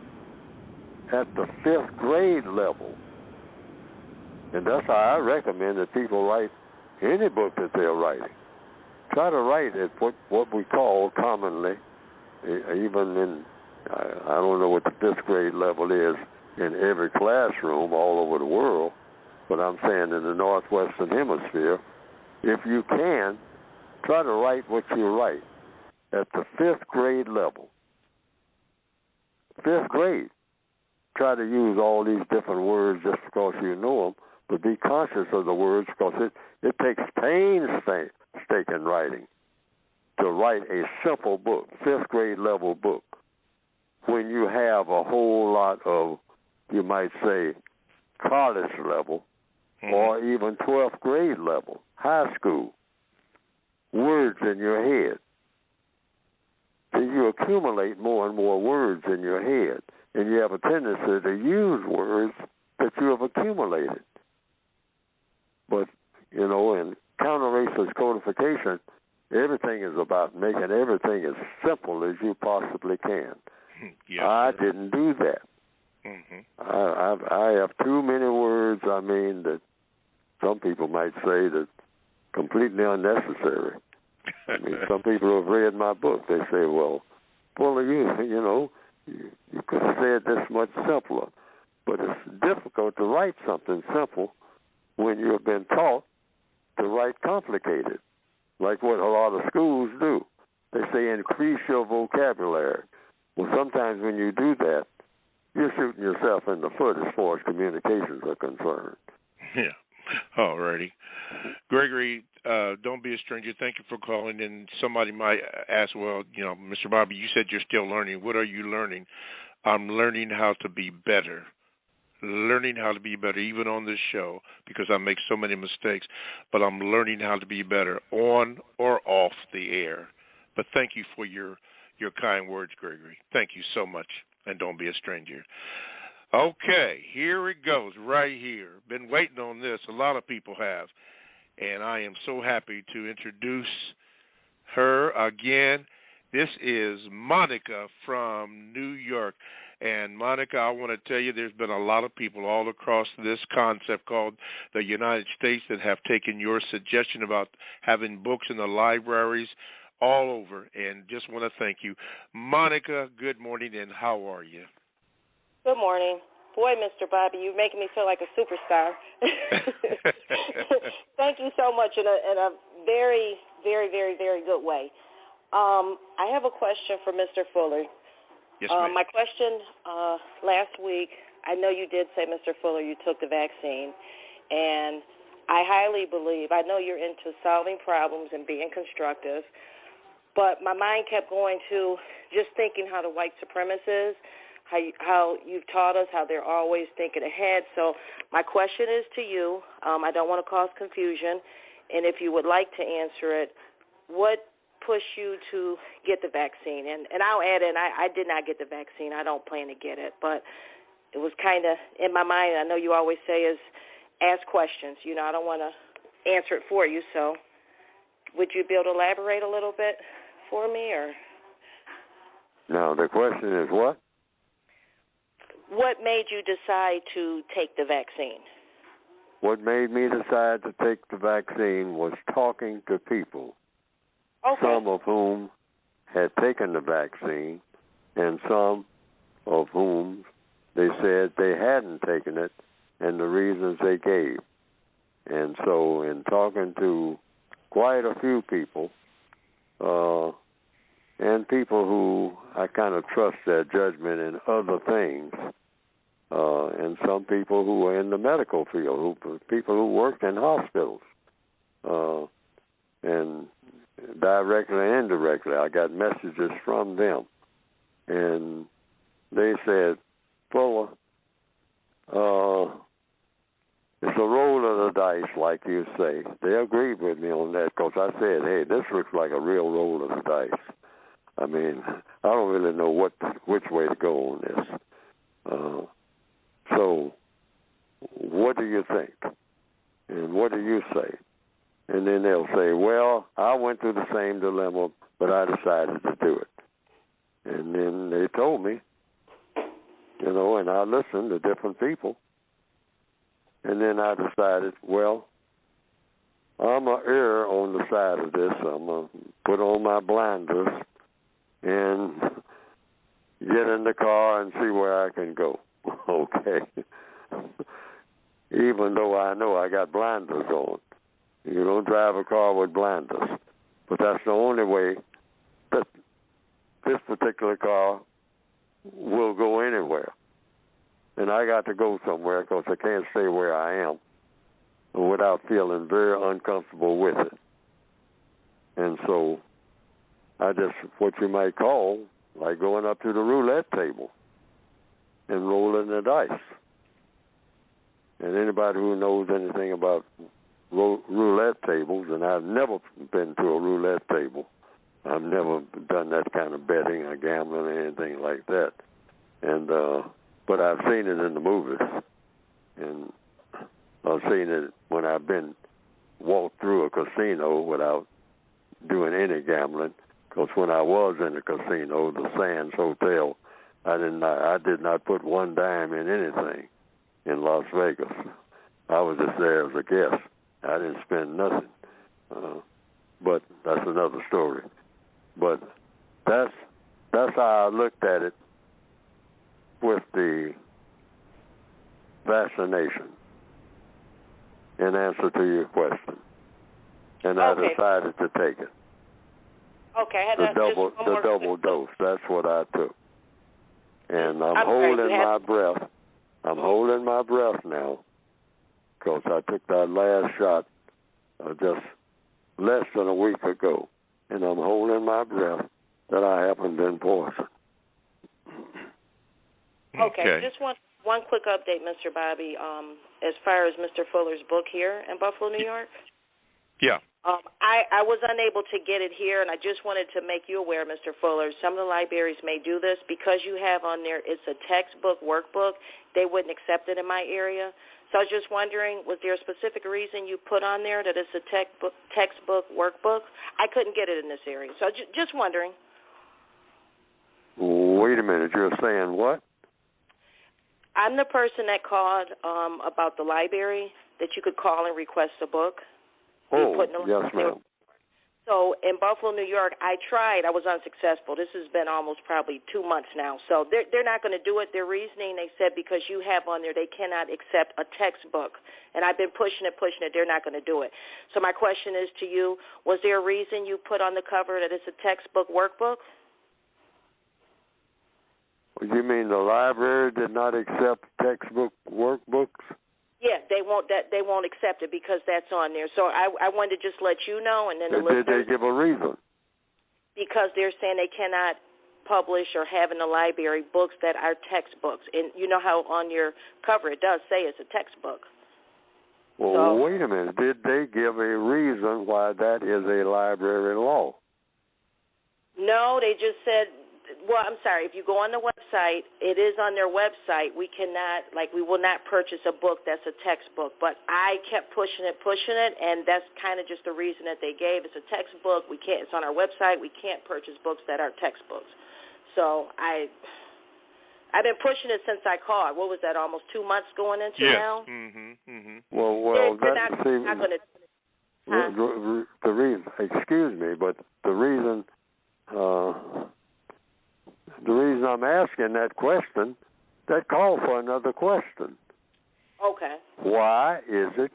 at the 5th grade level. And that's how I recommend that people write any book that they're writing. Try to write at what we call commonly even in, I don't know what the 5th grade level is in every classroom all over the world, but I'm saying in the Northwestern Hemisphere, if you can, try to write what you write at the 5th grade level. 5th grade. Try to use all these different words just because you know them, but be conscious of the words because it takes painstaking writing to write a simple book, 5th grade level book, when you have a whole lot of, you might say, college level or even 12th grade level, high school, words in your head. So you accumulate more and more words in your head, and you have a tendency to use words that you have accumulated. But, you know, in counter-racist codification, everything is about making everything as simple as you possibly can. Yes, I didn't do that. I have too many words, I mean, that some people might say that completely unnecessary. I mean, some people who have read my book, they say, well, you know, you could have said this much simpler. But it's difficult to write something simple when you have been taught to write complicated, like what a lot of schools do. They say increase your vocabulary. Well, sometimes when you do that, you're shooting yourself in the foot as far as communications are concerned. Yeah. All righty. Gregory, don't be a stranger. Thank you for calling. And somebody might ask, well, you know, Mr. Bobby, you said you're still learning. What are you learning? I'm learning how to be better. Learning how to be better, even on this show, because I make so many mistakes. But I'm learning how to be better on or off the air. But thank you for your kind words, Gregory. Thank you so much. And don't be a stranger. Okay, here it goes, right here. Been waiting on this. A lot of people have. And I am so happy to introduce her again. This is Monica from New York. And, Monica, I want to tell you there's been a lot of people all across this concept called the United States that have taken your suggestion about having books in the libraries all over. And just want to thank you. Monica, good morning, and how are you? Good morning. Boy, Mr. Bobby, you're making me feel like a superstar. Thank you so much in a very, very, very, very good way. I have a question for Mr. Fuller. Yes, ma'am. My question last week, I know you did say, Mr. Fuller, you took the vaccine, and I highly believe, I know you're into solving problems and being constructive, but my mind kept going to just thinking how the white supremacists, how you've taught us how they're always thinking ahead. So my question is to you. I don't want to cause confusion, and if you would like to answer it, what pushed you to get the vaccine? And I'll add in, I did not get the vaccine. I don't plan to get it, but it was kind of in my mind. I know you always say is ask questions. You know, I don't want to answer it for you, so would you be able to elaborate a little bit for me? Or Now, the question is what? What made you decide to take the vaccine? What made me decide to take the vaccine was talking to people, some of whom had taken the vaccine and some of whom they said they hadn't taken it and the reasons they gave. And so in talking to quite a few people, and people who I kind of trust their judgment in other things, and some people who were in the medical field, people who worked in hospitals, and directly and indirectly, I got messages from them, and they said, Fuller, it's a roll of the dice, like you say. They agreed with me on that because I said, hey, this looks like a real roll of the dice. I mean, I don't really know which way to go on this. So what do you think? And what do you say? And then they'll say, well, I went through the same dilemma, but I decided to do it. And then they told me, you know, and I listened to different people. And then I decided, well, I'm going to err on the side of this. I'm going to put on my blinders and get in the car and see where I can go. Okay. Even though I know I got blinders on. You don't drive a car with blinders. But that's the only way that this particular car will go anywhere. And I got to go somewhere because I can't stay where I am without feeling very uncomfortable with it. And so I just, what you might call, like going up to the roulette table and rolling the dice. And anybody who knows anything about roulette tables, and I've never been to a roulette table. I've never done that kind of betting or gambling or anything like that. And but I've seen it in the movies, and I've seen it when I've been walked through a casino without doing any gambling. Because when I was in the casino, the Sands Hotel, I did not put one dime in anything in Las Vegas. I was just there as a guest. I didn't spend nothing. But that's another story. But that's how I looked at it with the vaccination in answer to your question. And I decided to take it. Okay. The double dose. That's what I took. And I'm holding my breath. I'm holding my breath now because I took that last shot just less than a week ago. And I'm holding my breath that I haven't been poisoned. Okay. Just one quick update, Mr. Bobby, as far as Mr. Fuller's book here in Buffalo, New York. Yeah. I was unable to get it here, and I just wanted to make you aware, Mr. Fuller, some of the libraries may do this. Because you have on there it's a textbook, workbook, they wouldn't accept it in my area. So I was just wondering, was there a specific reason you put on there that it's a textbook, workbook? I couldn't get it in this area, so just wondering. Wait a minute, you're saying what? I'm the person that called about the library, that you could call and request a book. Oh, yes, ma'am. So in Buffalo, New York, I tried. I was unsuccessful. This has been almost probably 2 months now. So they're not going to do it. Their reasoning, they said, because you have on there, they cannot accept a textbook. And I've been pushing it. They're not going to do it. So my question is to you, was there a reason you put on the cover that it's a textbook workbook? You mean the library did not accept textbook workbooks? Yeah, they won't accept it because that's on there. So I wanted to just let you know, and then the listeners. Did they give a reason? Because they're saying they cannot publish or have in the library books that are textbooks. And you know how on your cover it does say it's a textbook. Well, wait a minute. Did they give a reason why that is a library law? No, they just said, well, I'm sorry, if you go on the website, it is on their website. We cannot, we will not purchase a book that's a textbook. But I kept pushing it, and that's kind of just the reason that they gave. It's a textbook. It's on our website. We can't purchase books that are textbooks. So I've been pushing it since I called. What was that, almost 2 months going into now? Well, they're not going to. The reason, excuse me, but the reason I'm asking that question, that called for another question. Okay. Why is it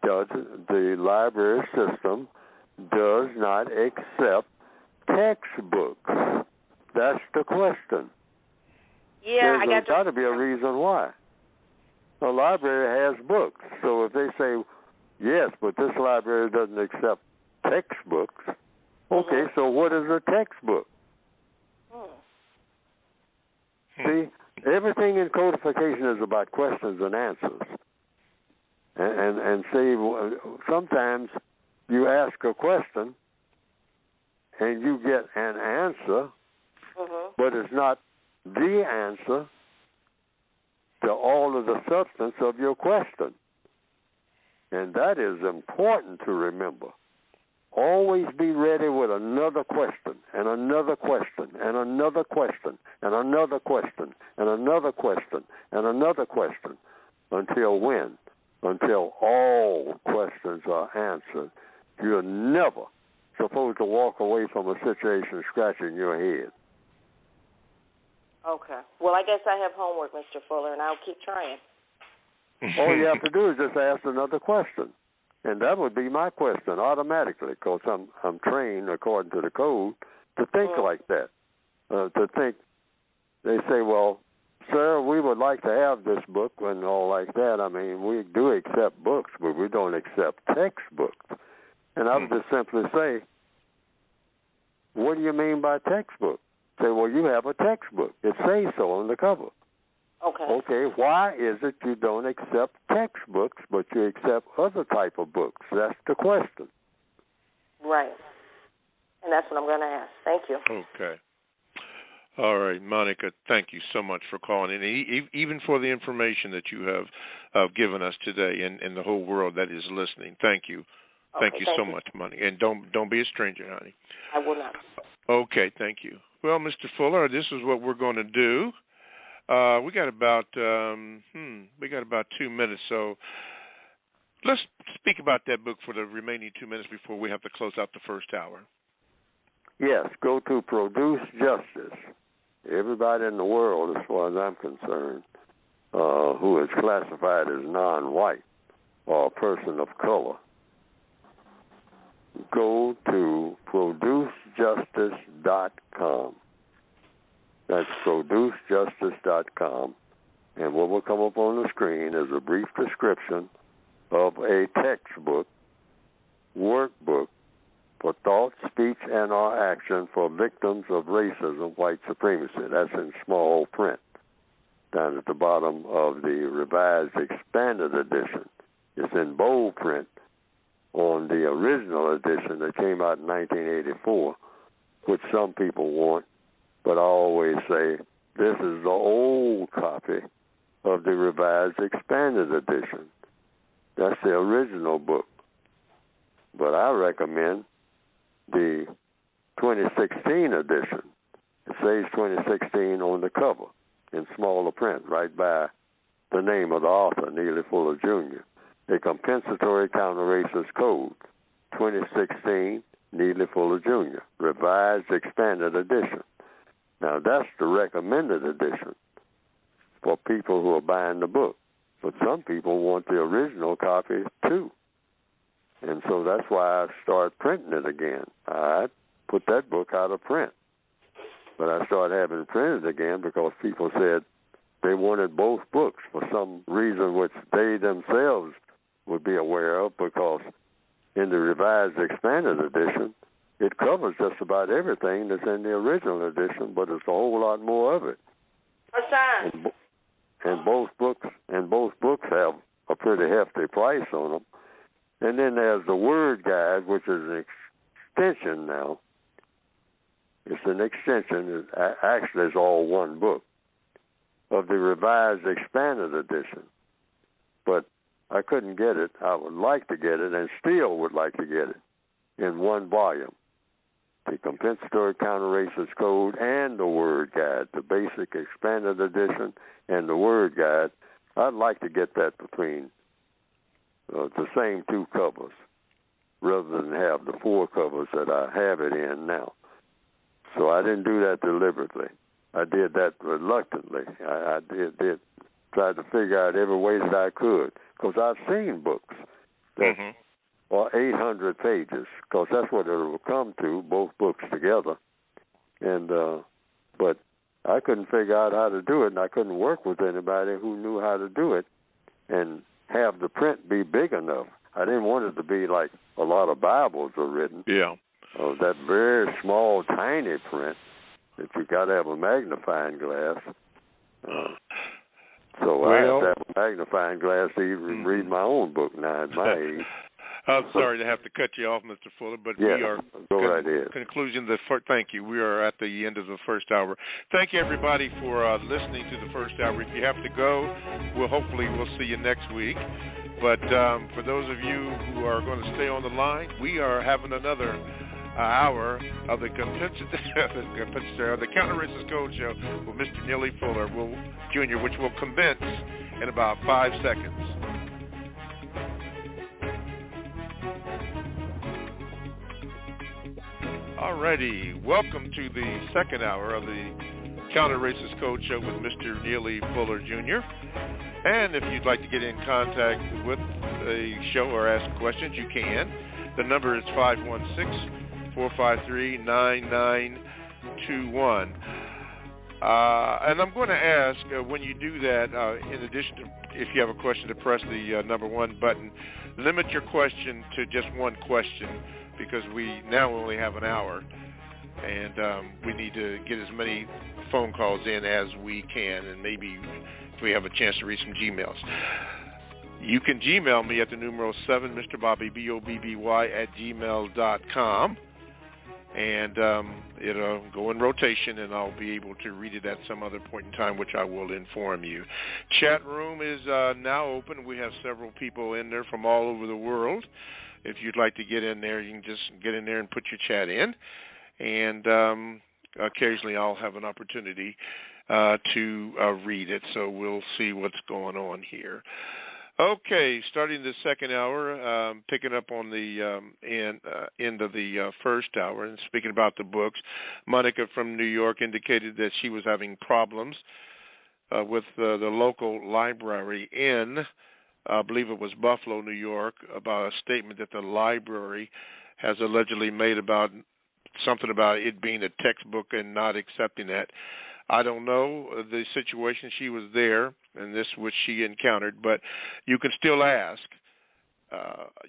the library system does not accept textbooks? That's the question. Yeah, There's got to be a reason why. The library has books, so if they say, yes, but this library doesn't accept textbooks, okay, so what is a textbook? See, everything in codification is about questions and answers. And see, sometimes you ask a question and you get an answer, but it's not the answer to all of the substance of your question. And that is important to remember. Always be ready with another question, and another question, and another question, and another question, and another question, and another question. Until when? Until all questions are answered. You're never supposed to walk away from a situation scratching your head. Okay. Well, I guess I have homework, Mr. Fuller, and I'll keep trying. All you have to do is just ask another question, and that would be my question automatically, because I'm trained according to the code to think like that. To think, they say, well, sir, we would like to have this book and all like that. I mean, we do accept books, but we don't accept textbooks. And I would just simply say, what do you mean by textbook? Say, well, you have a textbook. It says so on the cover. Okay. Okay, why is it you don't accept textbooks, but you accept other type of books? That's the question. Right. And that's what I'm going to ask. Thank you. Okay. All right, Monica, thank you so much for calling in, even for the information that you have given us today and the whole world that is listening. Thank you. Okay, thank you so much, Monica. And don't be a stranger, honey. I will not. Okay, thank you. Well, Mr. Fuller, this is what we're going to do. We got about 2 minutes, so let's speak about that book for the remaining 2 minutes before we have to close out the first hour. Yes, go to Produce Justice. Everybody in the world, as far as I'm concerned, who is classified as non-white or a person of color, go to producejustice.com. That's producejustice.com. And what will come up on the screen is a brief description of a textbook, workbook, for thought, speech, and/or action for victims of racism, white supremacy. That's in small print down at the bottom of the Revised Expanded Edition. It's in bold print on the original edition that came out in 1984, which some people want, but I always say this is the old copy of the Revised Expanded Edition. That's the original book. But I recommend the 2016 edition. It says 2016 on the cover in smaller print, right by the name of the author, Neely Fuller Jr. A Compensatory Counter-Racist Code, 2016, Neely Fuller Jr., Revised Expanded Edition. Now, that's the recommended edition for people who are buying the book. But some people want the original copy, too. And so that's why I started printing it again. I put that book out of print. But I started having it printed again because people said they wanted both books for some reason which they themselves would be aware of, because in the Revised Expanded Edition, it covers just about everything that's in the original edition, but it's a whole lot more of it. And both books have a pretty hefty price on them. And then there's the Word Guide, which is an extension now. It's an extension. Actually, it's all one book of the Revised Expanded Edition. But I couldn't get it. I would like to get it and still would like to get it in one volume. The Compensatory Counter-Racist Code and the Word Guide, the basic Expanded Edition and the Word Guide. I'd like to get that between the same two covers rather than have the four covers that I have it in now. So I didn't do that deliberately. I did that reluctantly. I did try to figure out every way that I could, because I've seen books that are 800 pages, because that's what it will come to, both books together. And but I couldn't figure out how to do it, and I couldn't work with anybody who knew how to do it and have the print be big enough. I didn't want it to be like a lot of Bibles are written. Yeah. That very small, tiny print that you got to have a magnifying glass. So I have to have a magnifying glass to even read my own book now at my age. I'm sorry to have to cut you off, Mr. Fuller, but we are right ahead. Thank you. We are at the end of the first hour. Thank you, everybody, for listening to the first hour. If you have to go, we'll see you next week. But for those of you who are going to stay on the line, we are having another hour of the Counter-Racist Code Show with Mr. Neely Fuller Jr., which will commence in about 5 seconds. Alrighty, welcome to the second hour of the Counter Racist Code Show with Mr. Neely Fuller Jr. And if you'd like to get in contact with the show or ask questions, you can. The number is 516-453-9921. And I'm going to ask, when you do that, in addition to, if you have a question, to press the number 1 button, limit your question to just one question, because we now only have an hour, and we need to get as many phone calls in as we can, and maybe if we have a chance to read some Gmails. You can Gmail me at the numeral 7, Mr. Bobby, BOBBY, @gmail.com. And it'll go in rotation, and I'll be able to read it at some other point in time, which I will inform you. Chat room is now open. We have several people in there from all over the world. If you'd like to get in there, you can just get in there and put your chat in. And occasionally I'll have an opportunity to read it, so we'll see what's going on here. Okay, starting the second hour, picking up on the end of the first hour, and speaking about the books, Monica from New York indicated that she was having problems with the local library in, I believe it was Buffalo, New York, about a statement that the library has allegedly made about something about it being a textbook and not accepting that. I don't know the situation. She was there, and this which she encountered, but you can still ask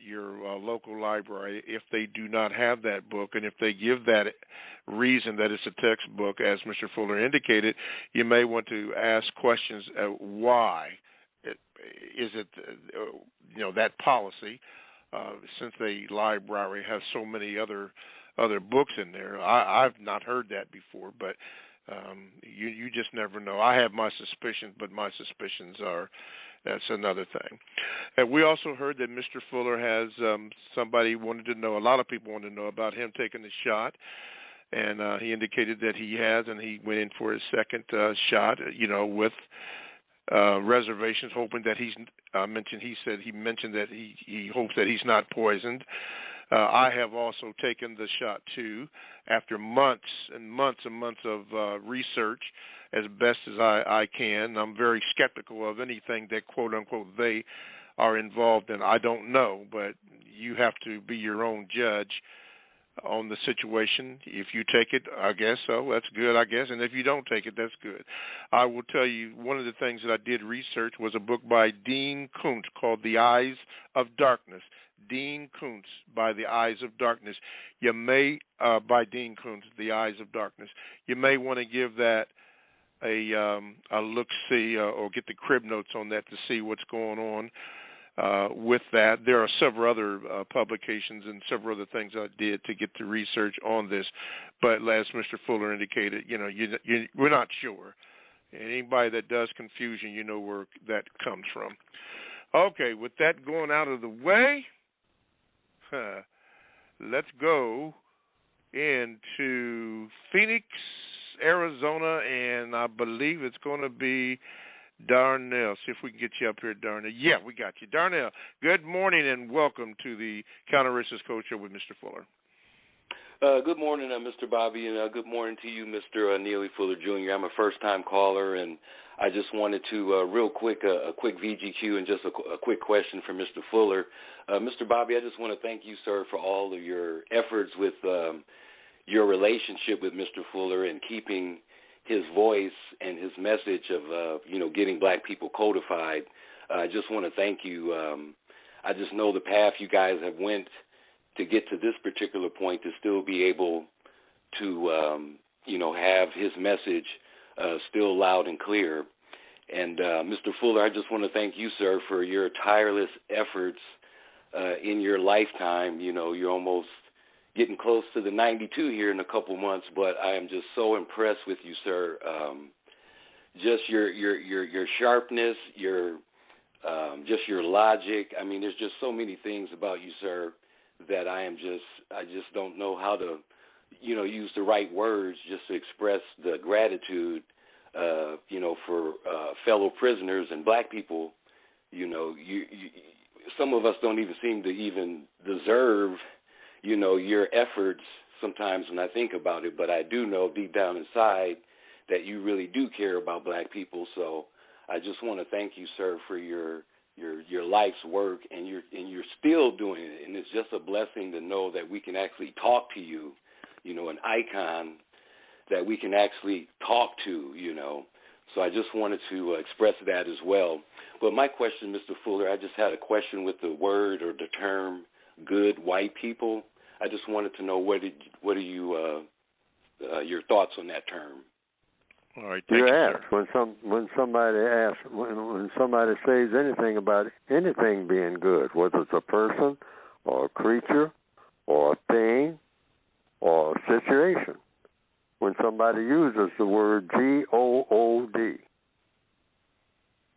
your local library if they do not have that book, and if they give that reason that it's a textbook, as Mr. Fuller indicated, you may want to ask questions why. Is it that policy, since the library has so many other books in there? I've not heard that before, but you just never know. I have my suspicions, but my suspicions that's another thing. And we also heard that Mr. Fuller has somebody wanted to know, a lot of people wanted to know about him taking the shot, and he indicated that he has, and he went in for his second shot, with reservations, hoping that he mentioned that he hopes that he's not poisoned. I have also taken the shot too, after months and months and months of research, as best as I can. I'm very skeptical of anything that quote unquote they are involved in. I don't know, but you have to be your own judge on the situation. If you take it, I guess so, that's good, I guess. And if you don't take it, that's good. I will tell you, one of the things that I did research was a book by Dean Koontz called The Eyes of Darkness. Dean Koontz, by The Eyes of Darkness. You may, by Dean Koontz, The Eyes of Darkness. You may want to give that a look-see or get the crib notes on that to see what's going on with that. There are several other publications and several other things I did to get the research on this, but as Mr. Fuller indicated, we're not sure. And anybody that does confusion, you know where that comes from. Okay, with that going out of the way, let's go into Phoenix, Arizona, and I believe it's going to be Darnell. See if we can get you up here, Darnell. Yeah, we got you. Darnell, good morning and welcome to the Counter Racist Code Show with Mr. Fuller. Good morning, Mr. Bobby, and good morning to you, Mr. Neely Fuller Jr. I'm a first-time caller, and I just wanted to, real quick, a quick VGQ and just a quick question for Mr. Fuller. Mr. Bobby, I just want to thank you, sir, for all of your efforts with your relationship with Mr. Fuller and keeping his voice and his message of, getting black people codified. I just want to thank you. I just know the path you guys have went to get to this particular point, to still be able to, have his message still loud and clear. And Mr. Fuller, I just want to thank you, sir, for your tireless efforts in your lifetime. You're almost getting close to the 92 here in a couple months, but I am just so impressed with you, sir. Just your sharpness, your logic. I mean, there's just so many things about you, sir, that I just don't know how to, use the right words just to express the gratitude, for fellow prisoners and black people. Some of us don't even seem to even deserve, your efforts sometimes when I think about it, but I do know deep down inside that you really do care about black people. So I just want to thank you, sir, for your life's work, and you're still doing it, and it's just a blessing to know that we can actually talk to you, an icon that we can actually talk to, So I just wanted to express that as well. But my question, Mr. Fuller, I just had a question with the word or the term "good white people." I just wanted to know what are you your thoughts on that term? All right, thank you, ask sir. when somebody asks when somebody says anything about anything being good, whether it's a person or a creature or a thing or a situation. When somebody uses the word G-O-O-D,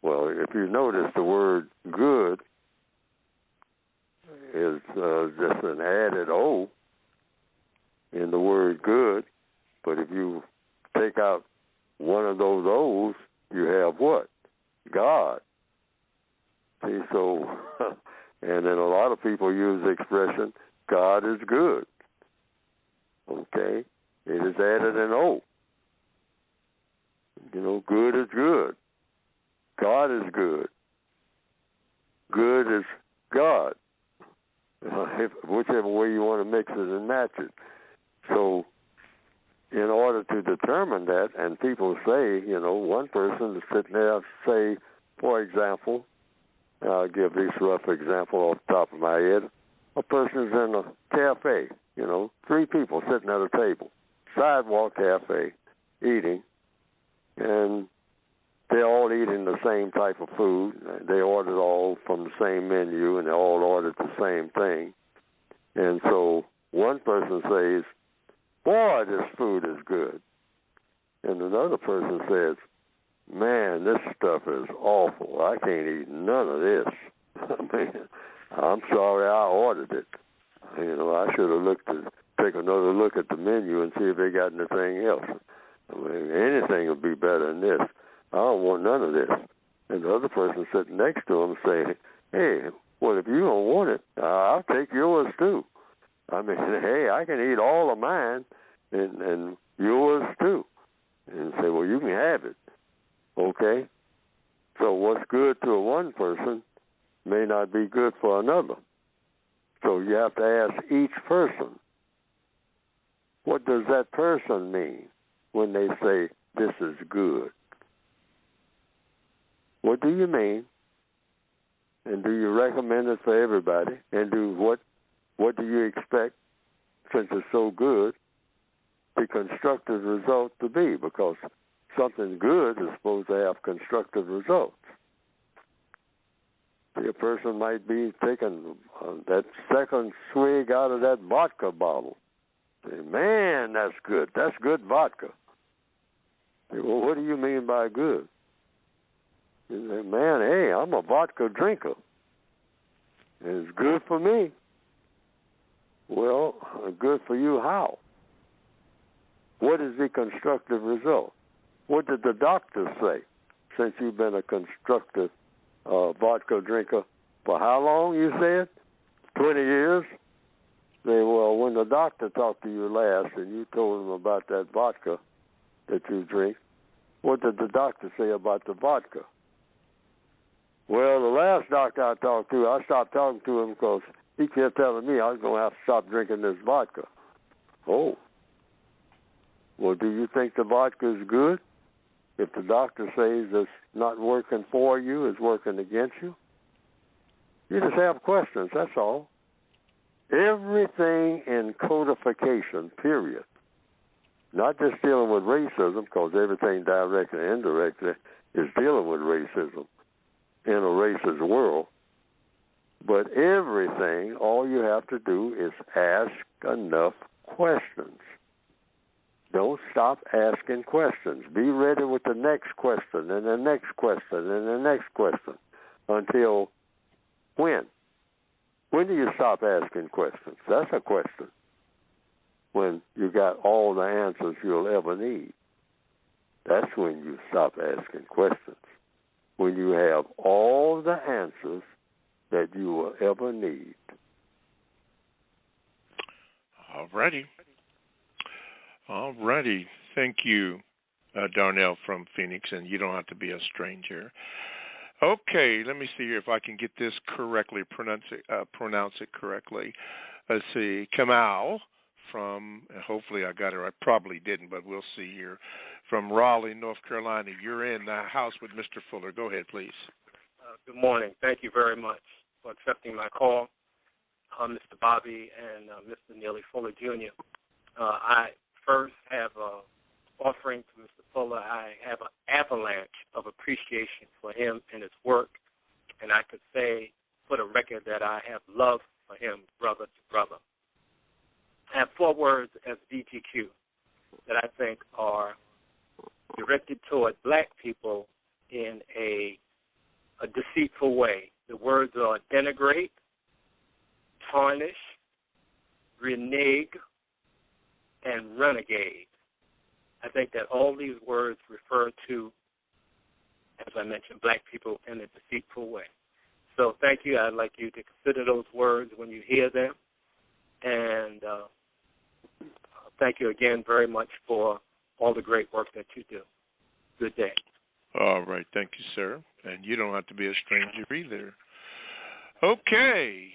well, if you notice, the word good is just an added O in the word good, but if you take out one of those O's, you have what? God. See, so, and then a lot of people use the expression, God is good. Okay? It is added an O. Good is good. God is good. Good is God. Whichever way you want to mix it and match it. So, in order to determine that, and people say, one person is sitting there, say, for example, I'll give this rough example off the top of my head. A person's in a cafe, 3 people sitting at a table, sidewalk cafe, eating, and they're all eating the same type of food. They ordered all from the same menu, and they all ordered the same thing. And so one person says, "Boy, this food is good." And another person says, "Man, this stuff is awful. I can't eat none of this. I'm sorry I ordered it. I should have take another look at the menu and see if they got anything else. Anything would be better than this. I don't want none of this." And the other person sitting next to him saying, "Hey, well, if you don't want it, I'll take yours too. Hey, I can eat all of mine and yours too." And say, "Well, you can have it." Okay? So what's good to one person may not be good for another. So you have to ask each person, what does that person mean when they say this is good? What do you mean? And do you recommend it for everybody? And what do you expect, since it's so good, the constructive result to be? Because something good is supposed to have constructive results. A person might be taking that second swig out of that vodka bottle. Say, "Man, that's good. That's good vodka." Say, "Well, what do you mean by good?" You say, "Man, hey, I'm a vodka drinker. It's good for me." Well, good for you how? What is the constructive result? What did the doctor say, since you've been a constructive vodka drinker for how long, you said? 20 years? Say, well, when the doctor talked to you last and you told him about that vodka that you drink, what did the doctor say about the vodka? Well, the last doctor I talked to, I stopped talking to him because he kept telling me I was going to have to stop drinking this vodka. Oh. Well, do you think the vodka is good? If the doctor says it's not working for you, it's working against you? You just have questions, that's all. Everything in codification, period. Not just dealing with racism, because everything directly and indirectly is dealing with racism in a racist world. But everything, all you have to do is ask enough questions. Don't stop asking questions. Be ready with the next question and the next question and the next question until when? When do you stop asking questions? That's a question. When you got all the answers you'll ever need. That's when you stop asking questions. When you have all the answers that you will ever need. All righty. Thank you, Darnell from Phoenix, and you don't have to be a stranger. Okay, let me see here if I can get this correctly, pronounce it correctly. Let's see, Kamal from, hopefully I got it right, probably didn't, but we'll see here, from Raleigh, North Carolina. You're in the house with Mr. Fuller. Go ahead, please. Good morning. Thank you very much for accepting my call, Mr. Bobby and Mr. Neely Fuller, Jr. I first have offering to Mr. Fuller. I have an avalanche of appreciation for him and his work, and I could say for the record that I have love for him, brother to brother. I have 4 words as DGQ that I think are directed toward black people in a deceitful way. The words are denigrate, tarnish, renege, and renegade. I think that all these words refer to, as I mentioned, black people in a deceitful way. So thank you. I'd like you to consider those words when you hear them. And thank you again very much for all the great work that you do. Good day. All right. Thank you, sir. And you don't have to be a stranger either. Okay.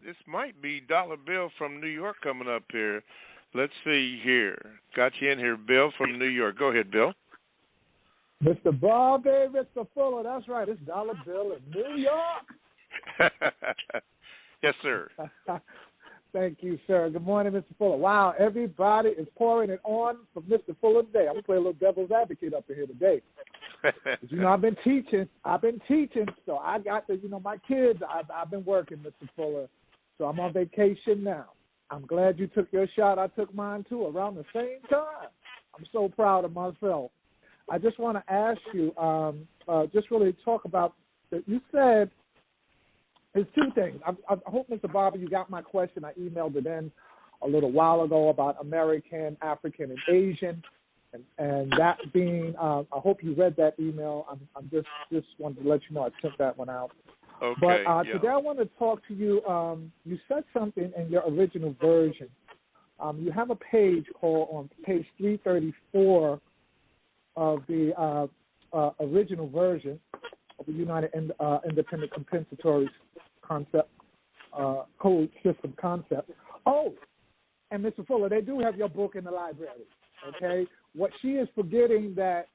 This might be Dollar Bill from New York coming up here. Let's see here. Got you in here, Bill from New York. Go ahead, Bill. Mr. Bobby, Mr. Fuller. That's right. It's Dollar Bill in New York. Yes, sir. Thank you, sir. Good morning, Mr. Fuller. Wow, everybody is pouring it on for Mr. Fuller today. I'm going to play a little devil's advocate up in here today. You know, I've been teaching, so I got to, my kids, I've been working, Mr. Fuller, so I'm on vacation now. I'm glad you took your shot. I took mine, too, around the same time. I'm so proud of myself. I just want to ask you, just really talk about, you said, there's 2 things. I hope, Mr. Bobby, you got my question. I emailed it in a little while ago about American, African, and Asian. And that being, I hope you read that email. I'm just wanted to let you know I sent that one out. Okay. But today I want to talk to you. You said something in your original version. You have a page called on page 334 of the original version of the United Independent Compensatory Concept Code System Concept. Oh, and Mr. Fuller, they do have your book in the library. Okay, what she is forgetting that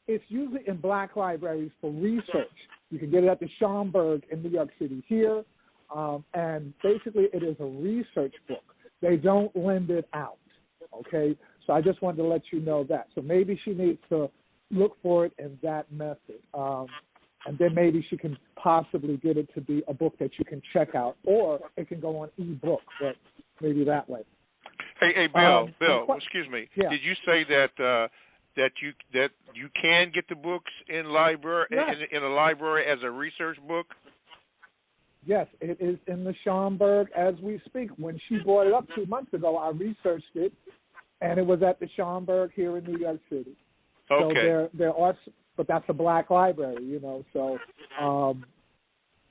it's usually in black libraries for research. You can get it at the Schomburg in New York City here, and basically it is a research book. They don't lend it out, okay? So I just wanted to let you know that. So maybe she needs to look for it in that method, and then maybe she can possibly get it to be a book that you can check out, or it can go on e-book, but maybe that way. Hey, Bill, excuse me. Yeah. Did you say that you can get the books in library in a library as a research book? Yes, it is in the Schomburg as we speak. When she brought it up 2 months ago, I researched it, and it was at the Schomburg here in New York City. Okay. So there are, but that's a black library, So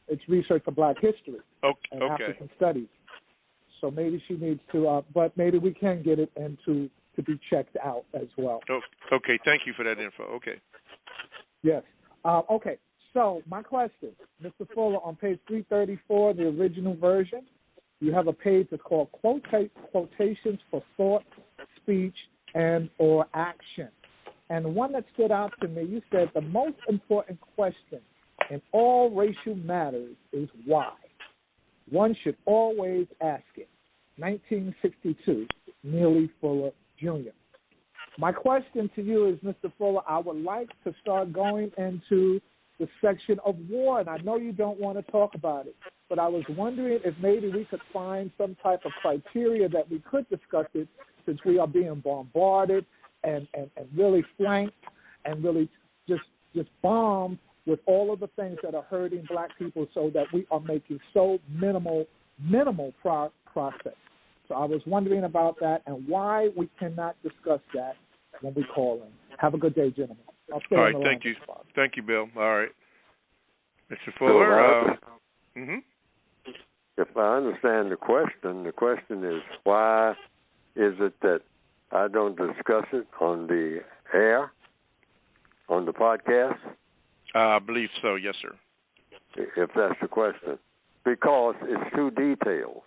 it's research for black history and African studies. So maybe she needs to, but maybe we can get it into to be checked out as well. Oh, okay, thank you for that info. Okay. Yes. Okay, so my question, Mr. Fuller, on page 334, the original version, you have a page that's called Quotations for Thought, Speech, and or Action. And one that stood out to me, you said the most important question in all racial matters is why. One should always ask it. 1962, Neely Fuller, Jr. My question to you is, Mr. Fuller, I would like to start going into the section of war, and I know you don't want to talk about it, but I was wondering if maybe we could find some type of criteria that we could discuss it, since we are being bombarded and really flanked and really just bombed with all of the things that are hurting black people, so that we are making so minimal progress. So I was wondering about that and why we cannot discuss that when we call in. Have a good day, gentlemen. All right, thank you. Thank you, Bill. All right. Mr. Fuller. If I understand the question is, why is it that I don't discuss it on the air on the podcast? I believe so, yes, sir. If that's the question. Because it's too detailed.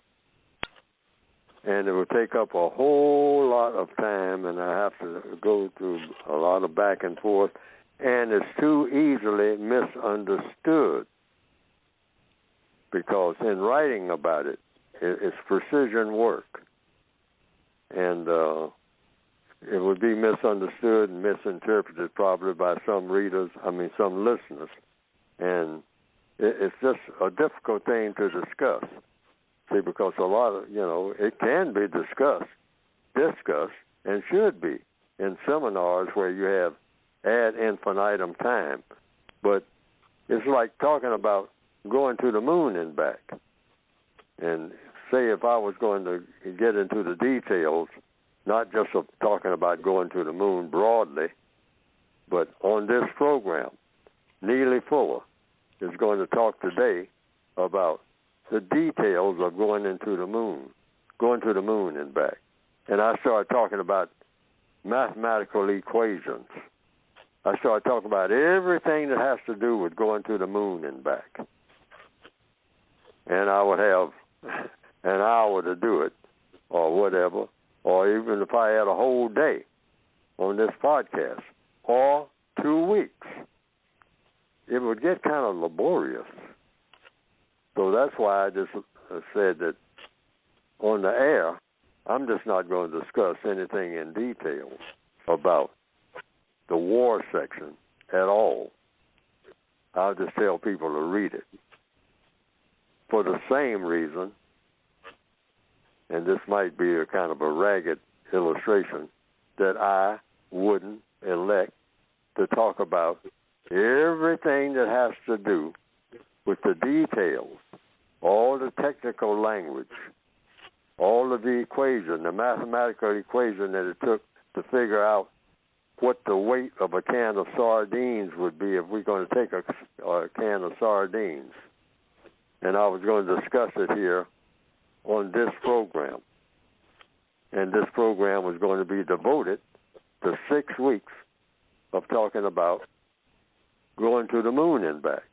And it will take up a whole lot of time, and I have to go through a lot of back and forth, and it's too easily misunderstood. Because in writing about it, it's precision work. And it would be misunderstood and misinterpreted probably by some listeners. And it's just a difficult thing to discuss. See, because a lot of, it can be discussed, and should be in seminars where you have ad infinitum time. But it's like talking about going to the moon and back. And say if I was going to get into the details, not just of talking about going to the moon broadly, but on this program, Neely Fuller is going to talk today about the details of going to the moon and back. And I started talking about mathematical equations. I started talking about everything that has to do with going to the moon and back. And I would have an hour to do it, or whatever, or even if I had a whole day on this podcast, or 2 weeks. It would get kind of laborious. So that's why I just said that on the air, I'm just not going to discuss anything in detail about the war section at all. I'll just tell people to read it. For the same reason, and this might be a kind of a ragged illustration, that I wouldn't elect to talk about everything that has to do with the details, all the technical language, all of the equation, the mathematical equation that it took to figure out what the weight of a can of sardines would be if we're going to take a can of sardines. And I was going to discuss it here on this program. And this program was going to be devoted to 6 weeks of talking about going to the moon and back.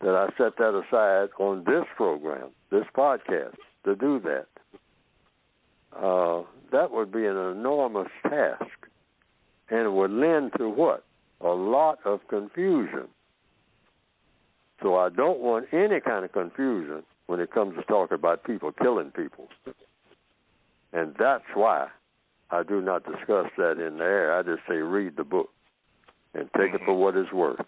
That I set that aside on this program, this podcast, to do that. That would be an enormous task. And it would lend to what? A lot of confusion. So I don't want any kind of confusion when it comes to talking about people killing people. And that's why I do not discuss that in the air. I just say read the book and take it for what it's worth.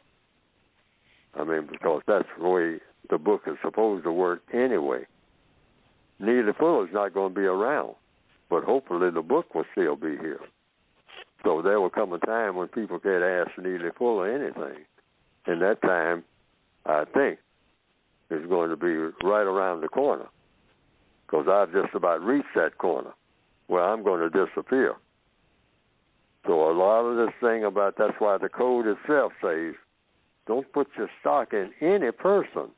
Because that's the way the book is supposed to work anyway. Neely Fuller's not going to be around, but hopefully the book will still be here. So there will come a time when people can't ask Neely Fuller anything. And that time, I think, is going to be right around the corner, because I've just about reached that corner where I'm going to disappear. So a lot of this thing about, that's why the code itself says, don't put your stock in any person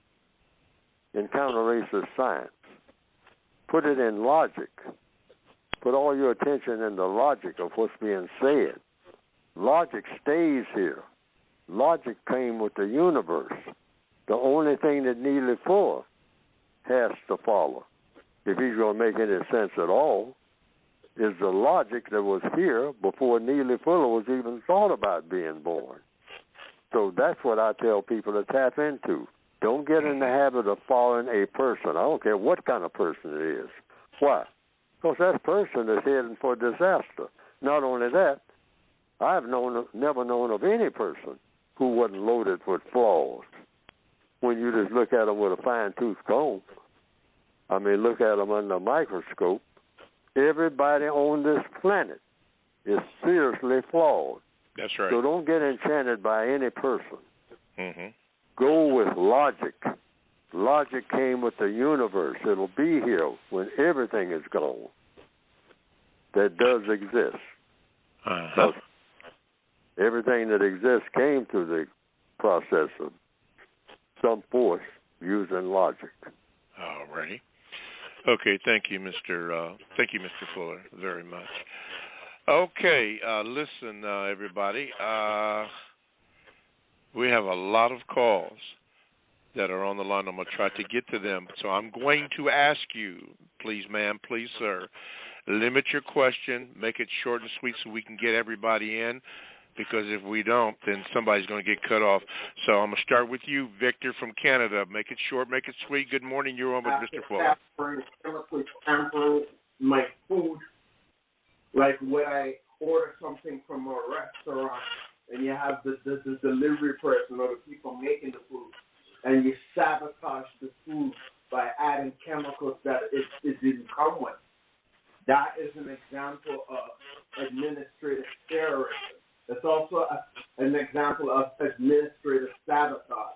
in counter-racist science. Put it in logic. Put all your attention in the logic of what's being said. Logic stays here. Logic came with the universe. The only thing that Neely Fuller has to follow, if he's going to make any sense at all, is the logic that was here before Neely Fuller was even thought about being born. So that's what I tell people to tap into. Don't get in the habit of following a person. I don't care what kind of person it is. Why? Because that person is heading for disaster. Not only that, I've never known of any person who wasn't loaded with flaws. When you just look at them with a fine-tooth comb, look at them under a microscope, everybody on this planet is seriously flawed. That's right. So don't get enchanted by any person. Mm-hmm. Go with logic. Logic came with the universe. It'll be here when everything is gone. That does exist. Uh-huh. Everything that exists came through the process of some force using logic. All righty. Okay, thank you, Mr. Fuller, very much. Okay, listen, everybody. We have a lot of calls that are on the line. I'm going to try to get to them. So I'm going to ask you, please, ma'am, please, sir, limit your question, make it short and sweet so we can get everybody in, because if we don't, then somebody's going to get cut off. So I'm going to start with you, Victor from Canada. Make it short, make it sweet. Good morning. You're on with Mr. Fuller. Chemically tampering my food, like when I order something from a restaurant and you have the delivery person or the people making the food, and you sabotage the food by adding chemicals that it didn't come with. That is an example of administrative terrorism. It's also an example of administrative sabotage.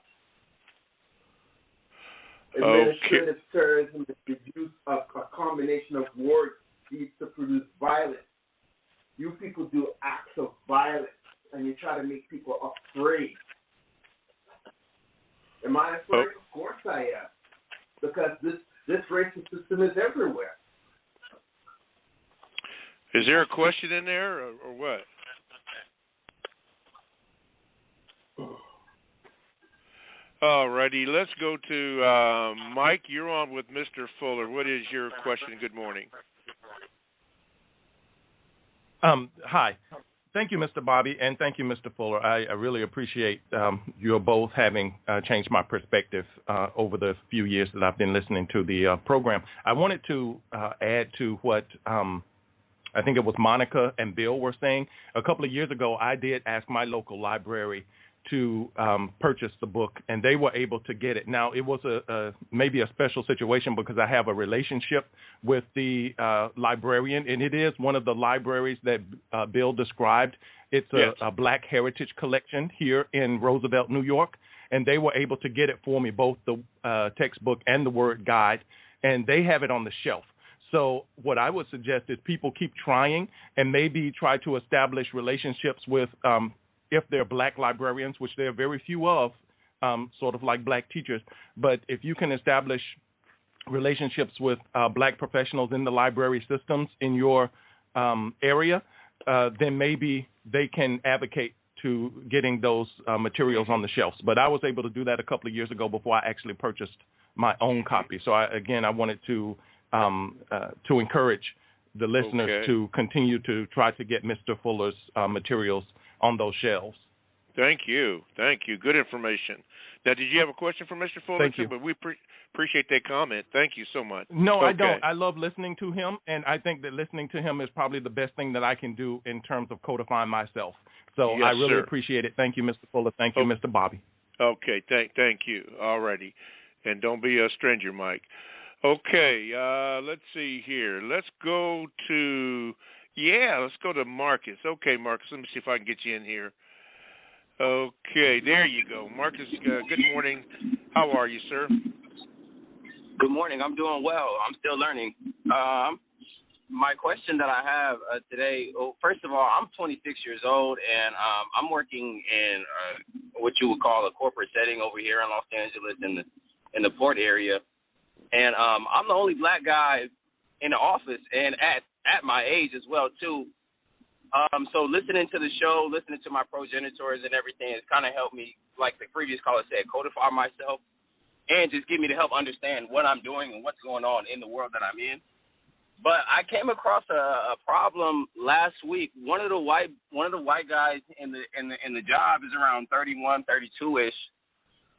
Administrative terrorism is the use of a combination of words used to produce violence. You people do acts of violence, and you try to make people afraid. Am I afraid? Of course I am. Because this racist system is everywhere. Is there a question in there or what? All righty, let's go to Mike. You're on with Mr. Fuller. What is your question? Good morning. Hi. Thank you, Mr. Bobby, and thank you, Mr. Fuller. I really appreciate you both having changed my perspective over the few years that I've been listening to the program. I wanted to add to what I think it was Monica and Bill were saying. A couple of years ago, I did ask my local library to purchase the book, and they were able to get it. Now, it was maybe a special situation because I have a relationship with the librarian, and it is one of the libraries that Bill described. It's a Black Heritage collection here in Roosevelt, New York, and they were able to get it for me, both the textbook and the word guide, and they have it on the shelf. So what I would suggest is people keep trying and maybe try to establish relationships with if they're Black librarians, which there are very few of, sort of like Black teachers. But if you can establish relationships with Black professionals in the library systems in your area, then maybe they can advocate to getting those materials on the shelves. But I was able to do that a couple of years ago before I actually purchased my own copy. So, I wanted to encourage the listeners to continue to try to get Mr. Fuller's materials on those shelves. Thank you. Good information. Now, did you have a question for Mr. Fuller? Thank you. But we appreciate that comment. Thank you so much. No, I don't. I love listening to him, and I think that listening to him is probably the best thing that I can do in terms of codifying myself. So yes, I really sir. appreciate it. Thank you, Mr. Fuller. Thank you, Mr. Bobby. Okay, thank you. All righty. And don't be a stranger, Mike. Okay, let's see here. Let's go to Marcus. Okay, Marcus, let me see if I can get you in here. Okay, there you go. Marcus, good morning. How are you, sir? Good morning. I'm doing well. I'm still learning. My question that I have today, first of all, I'm 26 years old, and I'm working in what you would call a corporate setting over here in Los Angeles in the port area. And I'm the only Black guy in the office, and at my age as well, too. So listening to the show, listening to my progenitors and everything has kind of helped me, like the previous caller said, codify myself and just give me to help understand what I'm doing and what's going on in the world that I'm in. But I came across a problem last week. One of the white guys in the job is around 31, 32-ish.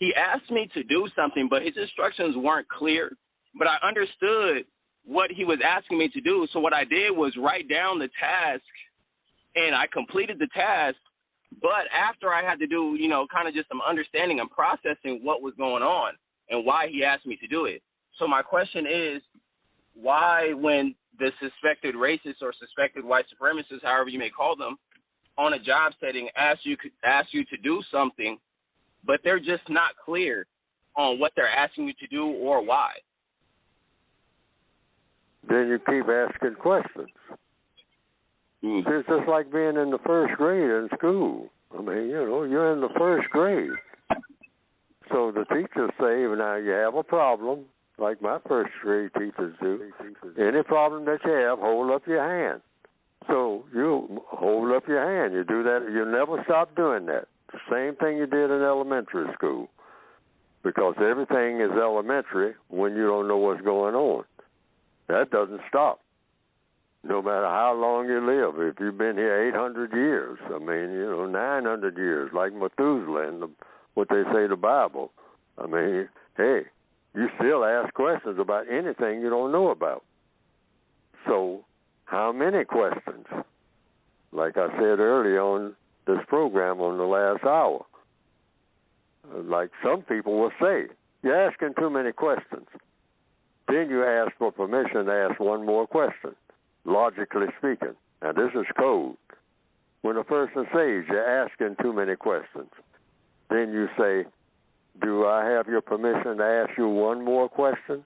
He asked me to do something, but his instructions weren't clear. But I understood what he was asking me to do. So what I did was write down the task, and I completed the task. But after I had to do, kind of just some understanding and processing what was going on and why he asked me to do it. So my question is, why, when the suspected racists or suspected white supremacists, however you may call them, on a job setting ask you to do something, but they're just not clear on what they're asking you to do or why? Then you keep asking questions. It's just like being in the first grade in school. I mean, you're in the first grade. So the teachers say, now you have a problem, like my first grade teachers do. Any problem that you have, hold up your hand. So you hold up your hand. You do that. You never stop doing that. The same thing you did in elementary school, because everything is elementary when you don't know what's going on. That doesn't stop, no matter how long you live. If you've been here 800 years, 900 years, like Methuselah in what they say the Bible. Hey, you still ask questions about anything you don't know about. So how many questions? Like I said earlier on this program on the last hour, like some people will say, you're asking too many questions. Then you ask for permission to ask one more question, logically speaking. Now, this is code. When a person says you're asking too many questions, then you say, do I have your permission to ask you one more question?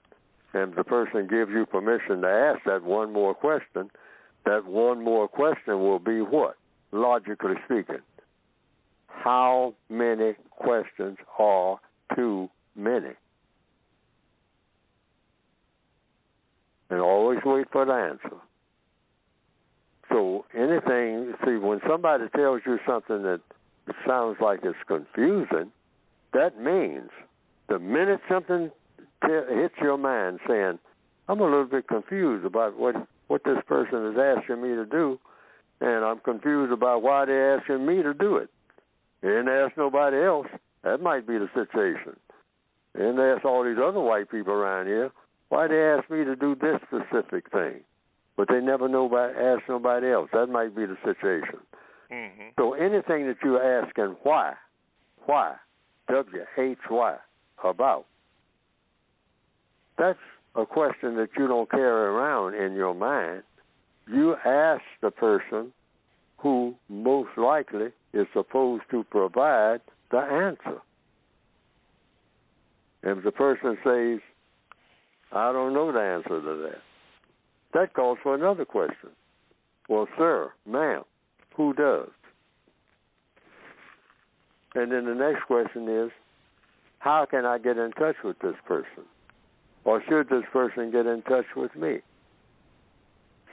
And the person gives you permission to ask that one more question. That one more question will be what? Logically speaking. How many questions are too many? And always wait for the answer. So anything, see, when somebody tells you something that sounds like it's confusing, that means the minute something hits your mind saying, I'm a little bit confused about what this person is asking me to do, and I'm confused about why they're asking me to do it. They didn't ask nobody else. That might be the situation. They didn't ask all these other white people around here, why they ask me to do this specific thing. But they never ask nobody else. That might be the situation. Mm-hmm. So anything that you're asking why, W-H-Y, about, that's a question that you don't carry around in your mind. You ask the person who most likely is supposed to provide the answer. If the person says, I don't know the answer to that, that calls for another question. Well, sir, ma'am, who does? And then the next question is, how can I get in touch with this person? Or should this person get in touch with me?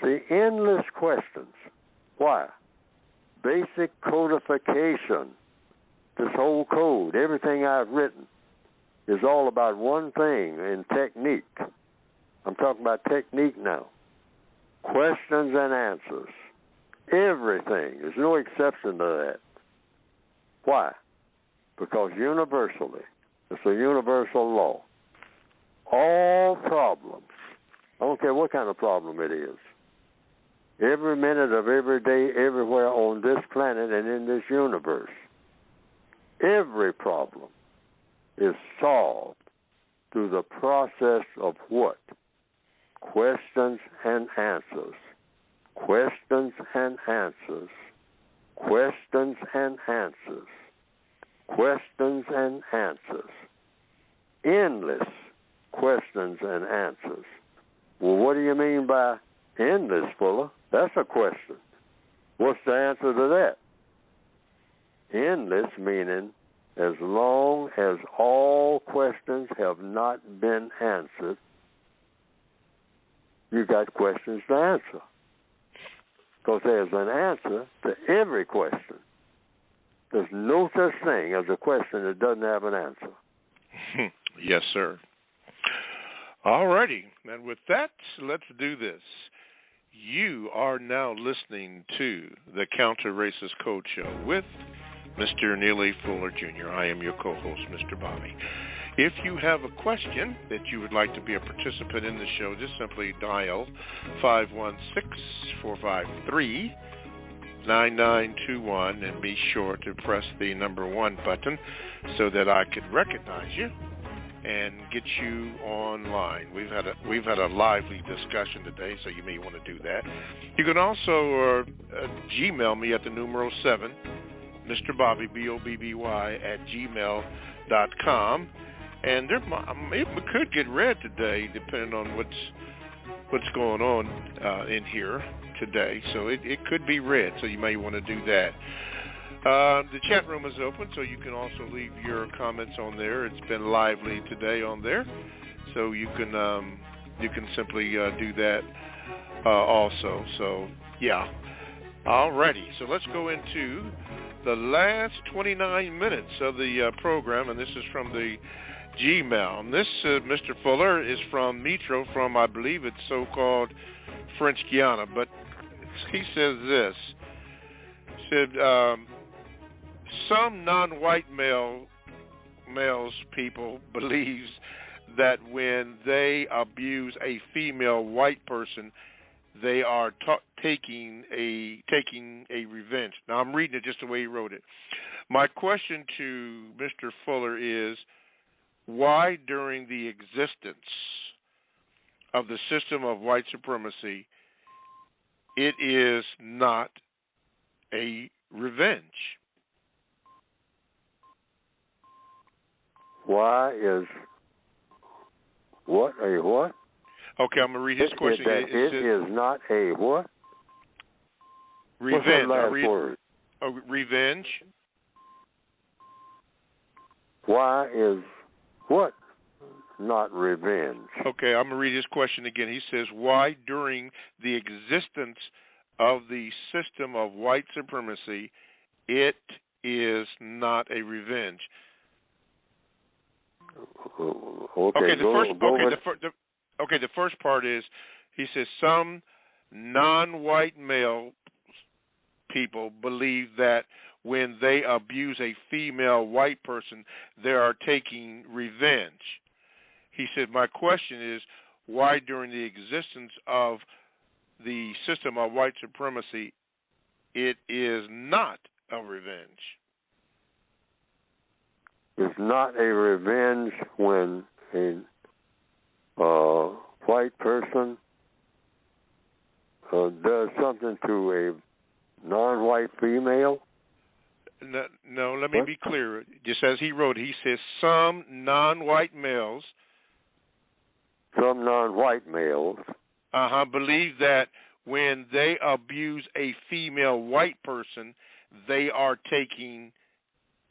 See, endless questions. Why? Basic codification. This whole code, everything I've written, is all about one thing in technique. I'm talking about technique now. Questions and answers. Everything. There's no exception to that. Why? Because universally, it's a universal law. All problems, I don't care what kind of problem it is, every minute of every day, everywhere on this planet and in this universe, every problem is solved through the process of what? Questions and answers. Questions and answers. Questions and answers. Questions and answers. Endless questions and answers. Well, what do you mean by endless, Fuller? That's a question. What's the answer to that? Endless meaning as long as all questions have not been answered, you got questions to answer. Because there's an answer to every question. There's no such thing as a question that doesn't have an answer. Yes, sir. All righty. And with that, let's do this. You are now listening to the Counter Racist Code Show with Mr. Neely Fuller Jr. I am your co-host, Mr. Bobby. If you have a question that you would like to be a participant in the show, just simply dial 516-453-9921 and be sure to press the number 1 button so that I can recognize you and get you online. We've had a lively discussion today, so you may want to do that. You can also Gmail me at the numeral 7, Mr. Bobby, BOBBY, @gmail.com. And it could get read today, depending on what's going on in here today. So it could be read, so you may want to do that. The chat room is open, so you can also leave your comments on there. It's been lively today on there, so you can simply do that also. So yeah. Alrighty, so let's go into the last 29 minutes of the program, and this is from the Gmail. And this, Mr. Fuller, is from Mitro from, I believe it's so-called French Guiana, but he says this. Said, some non-white males people believes that when they abuse a female white person, they are taking a revenge. Now, I'm reading it just the way he wrote it. My question to Mr. Fuller is, why during the existence of the system of white supremacy, it is not a revenge? Why is what a what? Okay, I'm going to read his question. It is not a what? Revenge. What's the last word? Revenge. Why is what not revenge? Okay, I'm going to read his question again. He says, why during the existence of the system of white supremacy, it is not a revenge? Okay, the first part is, he says some non-white male people believe that when they abuse a female white person, they are taking revenge. He said, my question is, why during the existence of the system of white supremacy, it is not a revenge? It's not a revenge when a white person does something to a non-white female? No, let me be clear. Just as he wrote, he says some non-white males believe that when they abuse a female white person, they are taking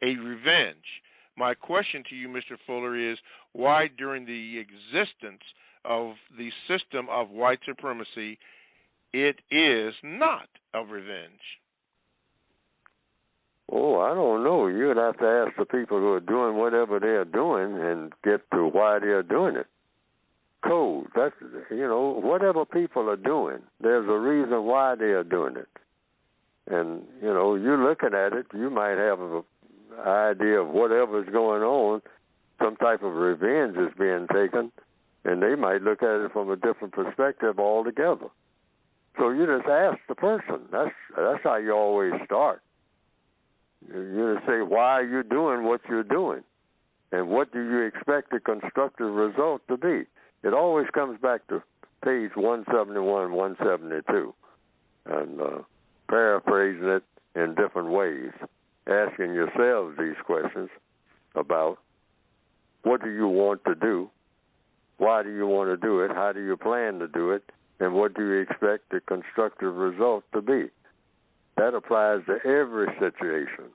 a revenge. My question to you, Mr. Fuller, is why during the existence of the system of white supremacy, it is not a revenge? Oh, I don't know. You'd have to ask the people who are doing whatever they're doing and get to why they're doing it. Code. That's, whatever people are doing, there's a reason why they are doing it. And, you're looking at it, you might have an idea of whatever's going on, some type of revenge is being taken, and they might look at it from a different perspective altogether. So you just ask the person. That's how you always start. You just say, why are you doing what you're doing? And what do you expect the constructive result to be? It always comes back to page 171, 172, and paraphrasing it in different ways, asking yourselves these questions about what do you want to do, why do you want to do it, how do you plan to do it, and what do you expect the constructive result to be? That applies to every situation.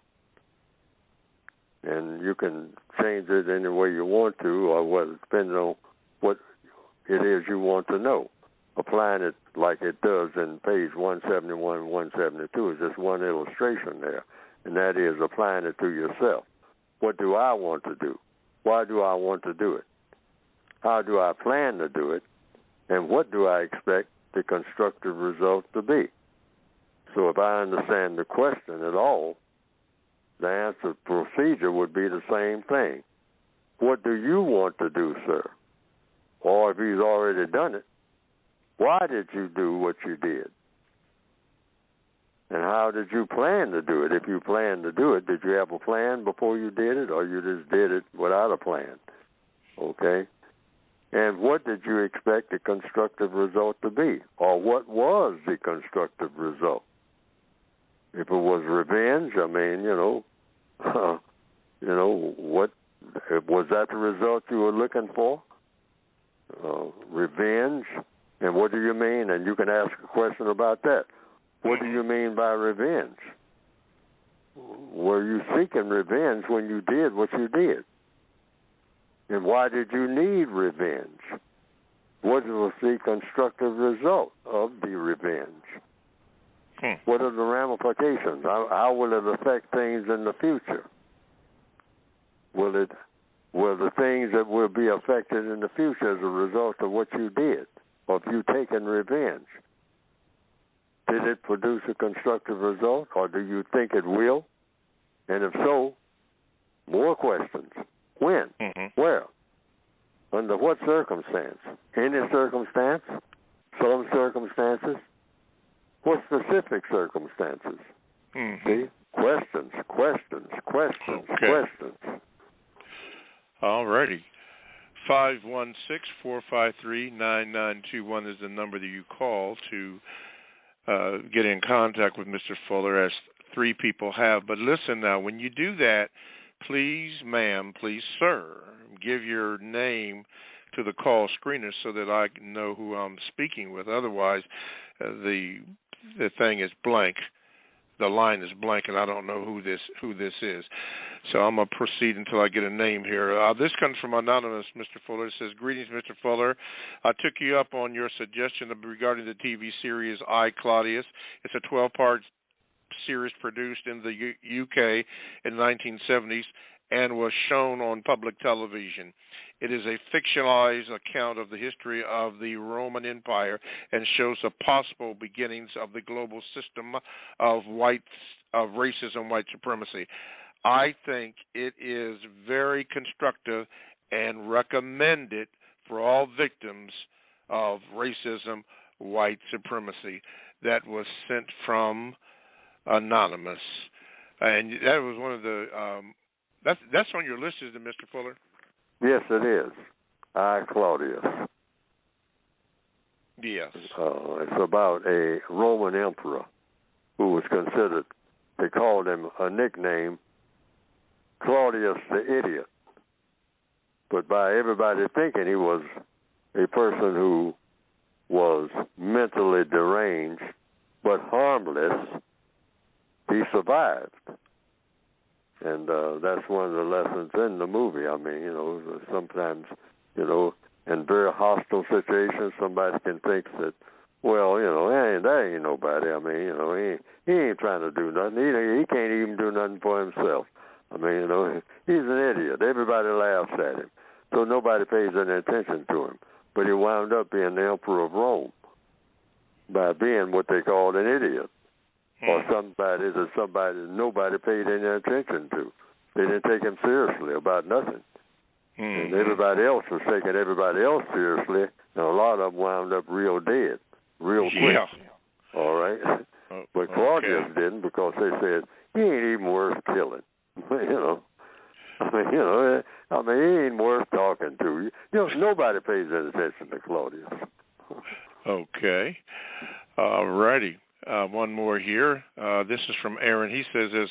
And you can change it any way you want to, or depending on what it is you want to know. Applying it like it does in page 171 and 172 is just one illustration there, and that is applying it to yourself. What do I want to do? Why do I want to do it? How do I plan to do it? And what do I expect the constructive result to be? So if I understand the question at all, the answer procedure would be the same thing. What do you want to do, sir? Or if he's already done it, why did you do what you did? And how did you plan to do it? If you planned to do it, did you have a plan before you did it, or you just did it without a plan? Okay? And what did you expect the constructive result to be? Or what was the constructive result? If it was revenge, what was that the result you were looking for? Revenge, and what do you mean? And you can ask a question about that. What do you mean by revenge? Were you seeking revenge when you did what you did? And why did you need revenge? What was the constructive result of the revenge? What are the ramifications? How will it affect things in the future? Will the things that will be affected in the future as a result of what you did, or if you taken revenge? Did it produce a constructive result, or do you think it will? And if so, more questions. When? Where? Under what circumstance? Any circumstance? Some circumstances? What specific circumstances? See? Questions. All righty. 516-453-9921 is the number that you call to get in contact with Mr. Fuller, as 3 people have. But listen now, when you do that, please, ma'am, please, sir, give your name to the call screener so that I can know who I'm speaking with. Otherwise, the thing is blank. The line is blank, and I don't know who this is. So I'm going to proceed until I get a name here. This comes from Anonymous, Mr. Fuller. It says, "Greetings, Mr. Fuller. I took you up on your suggestion regarding the TV series I, Claudius. It's a 12-part series produced in the UK in the 1970s and was shown on public television. It is a fictionalized account of the history of the Roman Empire and shows the possible beginnings of the global system of racism, white supremacy. I think it is very constructive and recommended for all victims of racism, white supremacy." That was sent from Anonymous, and that was one of the that's on your list, isn't it, Mr. Fuller? Yes, it is. I, Claudius. Yes. It's about a Roman emperor who was considered, they called him a nickname, Claudius the Idiot. But by everybody thinking he was a person who was mentally deranged but harmless, he survived. And that's one of the lessons in the movie. I mean, sometimes, in very hostile situations, somebody can think that, well, that ain't nobody. I mean, he ain't trying to do nothing. He can't even do nothing for himself. I mean, he's an idiot. Everybody laughs at him. So nobody pays any attention to him. But he wound up being the emperor of Rome by being what they called an idiot. Or somebody that nobody paid any attention to. They didn't take him seriously about nothing. And everybody else was taking everybody else seriously, and a lot of them wound up real dead, real quick. Yeah. All right? But Claudius didn't, because they said, he ain't even worth killing. He ain't worth talking to. Nobody pays any attention to Claudius. Okay. All righty. One more here. This is from Aaron. He says this,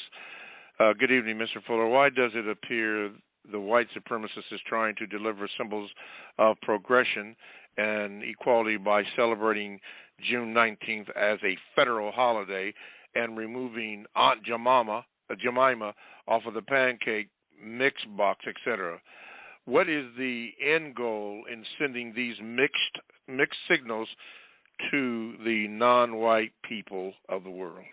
"Good evening, Mr. Fuller. Why does it appear the white supremacist is trying to deliver symbols of progression and equality by celebrating June 19th as a federal holiday and removing Aunt Jemima off of the pancake mix box, etc.? What is the end goal in sending these mixed signals to the non-white people of the world?"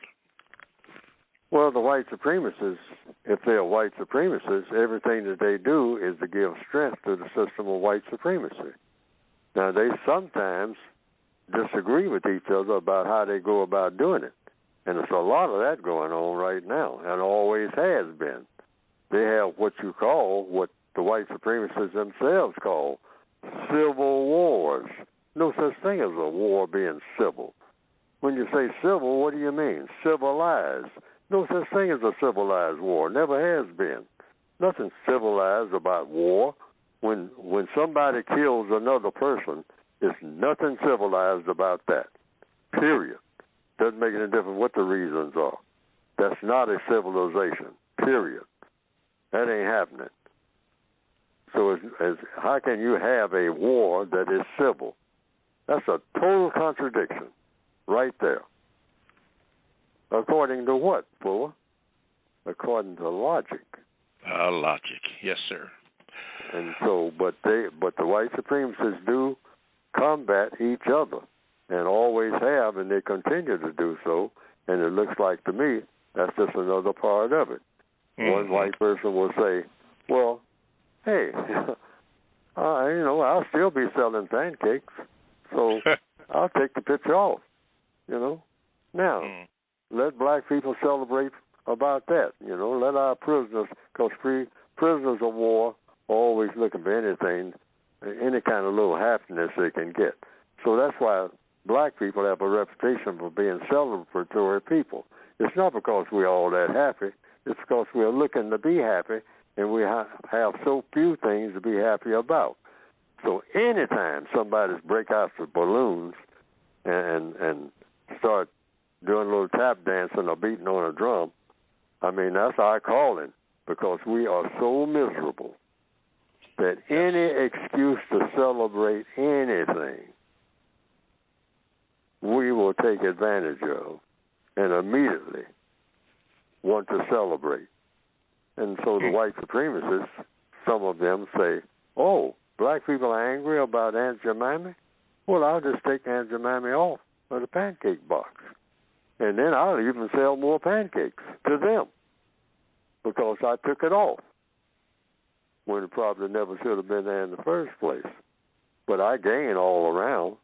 Well, the white supremacists, if they're white supremacists, everything that they do is to give strength to the system of white supremacy. Now, they sometimes disagree with each other about how they go about doing it. And there's a lot of that going on right now, and always has been. They have what the white supremacists themselves call civil wars. No such thing as a war being civil. When you say civil, what do you mean? Civilized. No such thing as a civilized war. Never has been. Nothing civilized about war. When somebody kills another person, there's nothing civilized about that. Period. Doesn't make any difference what the reasons are. That's not a civilization. Period. That ain't happening. So how can you have a war that is civil? That's a total contradiction right there. According to what, Fuller? According to logic. Logic, yes, sir. And so, but the white supremacists do combat each other, and always have, and they continue to do so And it looks like to me that's just another part of it. One white person will say, well, hey, I'll still be selling pancakes, so I'll take the picture off, Now, let black people celebrate about that, Let our prisoners, because prisoners of war are always looking for anything, any kind of little happiness they can get. So that's why black people have a reputation for being celebratory people. It's not because we're all that happy. It's because we're looking to be happy, and we have so few things to be happy about. So anytime somebody's break out the balloons and start doing a little tap dancing or beating on a drum, that's our calling, because we are so miserable that any excuse to celebrate anything, we will take advantage of and immediately want to celebrate. And so the white supremacists, some of them say, oh, black people are angry about Aunt Jemima? Well, I'll just take Aunt Jemima off of the pancake box. And then I'll even sell more pancakes to them because I took it off when it probably never should have been there in the first place. But I gain all around.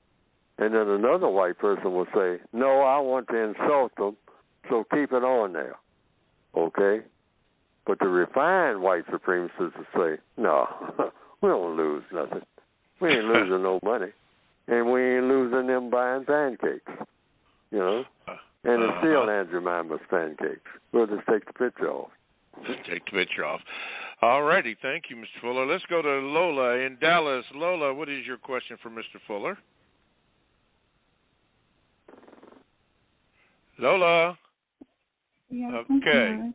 And then another white person will say, no, I want to insult them, so keep it on there. Okay? But the refined white supremacists will say, no, we don't lose nothing. We ain't losing no money. And we ain't losing them buying pancakes, And it's still Aunt Jemima's pancakes. We'll just take the picture off. Just take the picture off. All righty. Thank you, Mr. Fuller. Let's go to Lola in Dallas. Lola, what is your question for Mr. Fuller? Lola? Yeah, okay.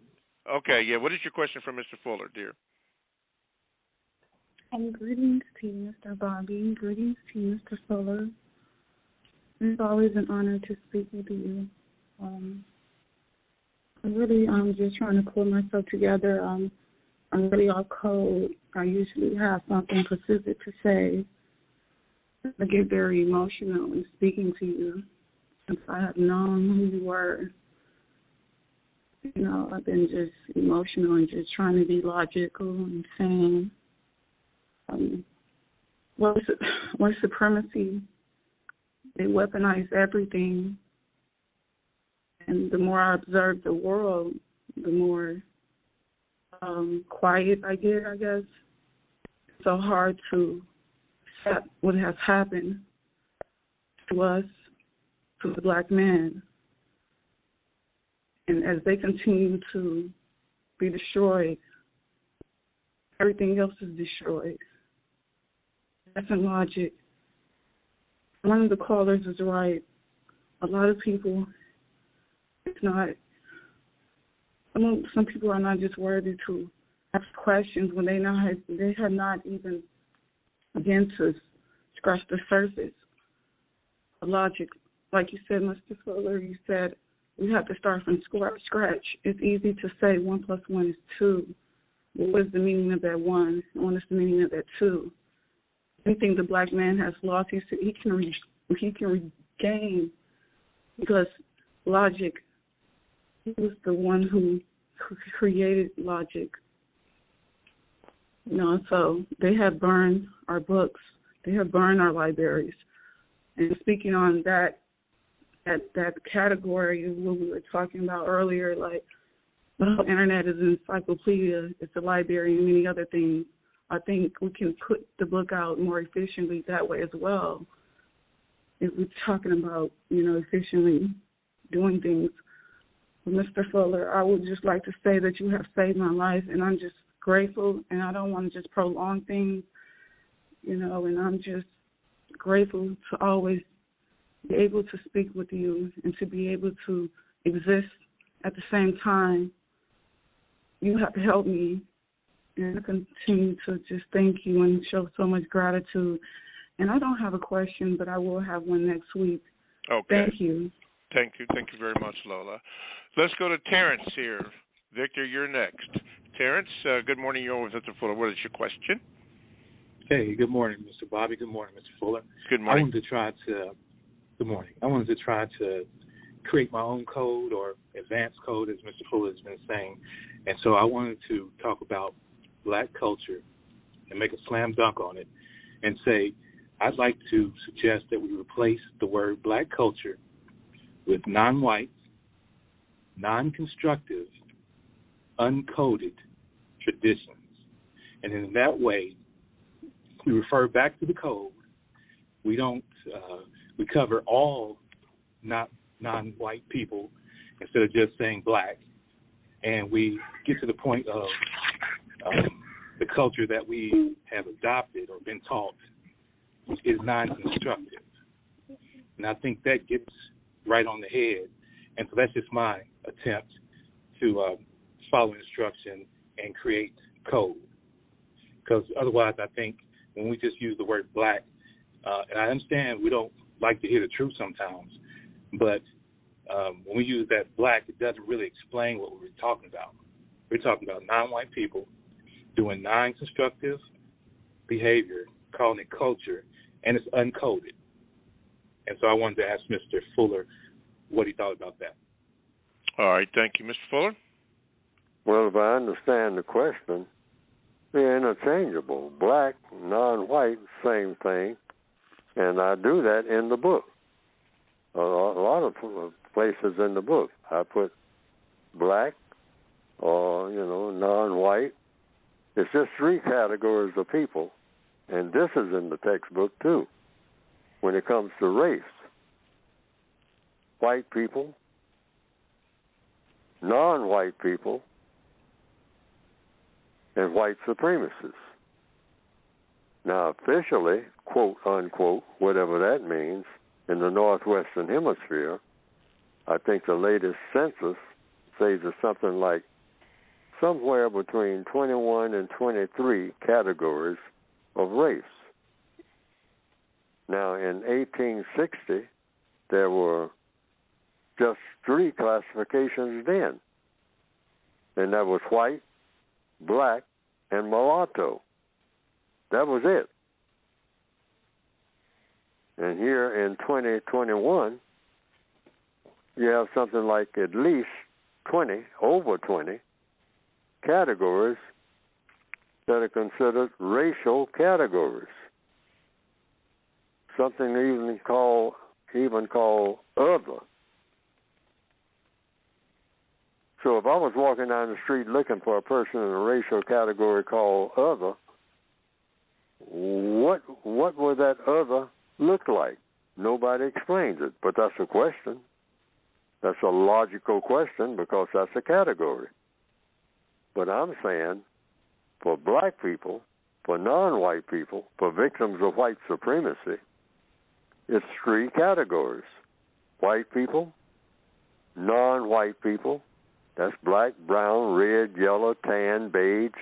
Okay, yeah. What is your question for Mr. Fuller, dear? Greetings to you, Mr. Bobby. Greetings to you, Mr. Fuller. It's always an honor to speak with you. I'm just trying to pull myself together. I'm really off code. I usually have something specific to say. I get very emotional in speaking to you since I have known who you were. I've been just emotional and just trying to be logical and saying, white supremacy, they weaponize everything. And the more I observe the world, the more quiet I get, I guess. It's so hard to accept what has happened to us, to the black man. And as they continue to be destroyed, everything else is destroyed. That's in logic. One of the callers is right. A lot of people, some people are not just worthy to ask questions when they have not even begun to scratch the surface of logic. Like you said, Mr. Fuller, you said we have to start from scratch. It's easy to say 1 + 1 is 2. But what is the meaning of that 1? What is the meaning of that 2? Anything the black man has lost, he can regain, because logic, he was the one who created logic. So they have burned our books. They have burned our libraries. And speaking on that category of what we were talking about earlier, like the whole internet is an encyclopedia, it's a library and many other things. I think we can put the book out more efficiently that way as well. If we're talking about, efficiently doing things. But Mr. Fuller, I would just like to say that you have saved my life, and I'm just grateful, and I don't want to just prolong things, and I'm just grateful to always be able to speak with you and to be able to exist at the same time. You have helped me, and I continue to just thank you and show so much gratitude. And I don't have a question, but I will have one next week. Okay. Thank you. Thank you very much, Lola. Let's go to Terrence here. Victor, you're next. Terrence, good morning. You're with Mr. Fuller. What is your question? Hey, good morning, Mr. Bobby. Good morning, Mr. Fuller. Good morning. Good morning. I wanted to try to create my own code or advanced code, as Mr. Fuller has been saying. And so I wanted to talk about black culture and make a slam dunk on it and say, I'd like to suggest that we replace the word black culture with non-white, non-constructive, uncoded traditions. And in that way, we refer back to the code. We don't, we cover all non-white people instead of just saying black. And we get to the point of the culture that we have adopted or been taught is non-constructive. And I think that gets right on the head. And so that's just my attempt to follow instruction and create code. Because otherwise I think when we just use the word black, and I understand we don't like to hear the truth sometimes, but when we use that black, it doesn't really explain what we're talking about. We're talking about non-white people doing non-constructive behavior, calling it culture, and it's uncoded. And so I wanted to ask Mr. Fuller what he thought about that. All right. Thank you, Mr. Fuller. Well, if I understand the question, they're interchangeable. Black, non-white, same thing. And I do that in the book. A lot of places in the book. I put black or, non-white. It's just three categories of people. And this is in the textbook, too, when it comes to race. White people, non-white people, and white supremacists. Now, officially, quote, unquote, whatever that means, in the Northwestern Hemisphere, I think the latest census says it's something like somewhere between 21 and 23 categories of race. Now, in 1860, there were just three classifications then, and that was white, black, and mulatto. That was it. And here in 2021, you have something like at least 20, over 20 categories that are considered racial categories. Something even called other. So if I was walking down the street looking for a person in a racial category called other, what would that other look like? Nobody explains it, but that's a question. That's a logical question because that's a category. But I'm saying for black people, for non-white people, for victims of white supremacy, it's three categories. White people, non-white people, that's black, brown, red, yellow, tan, beige,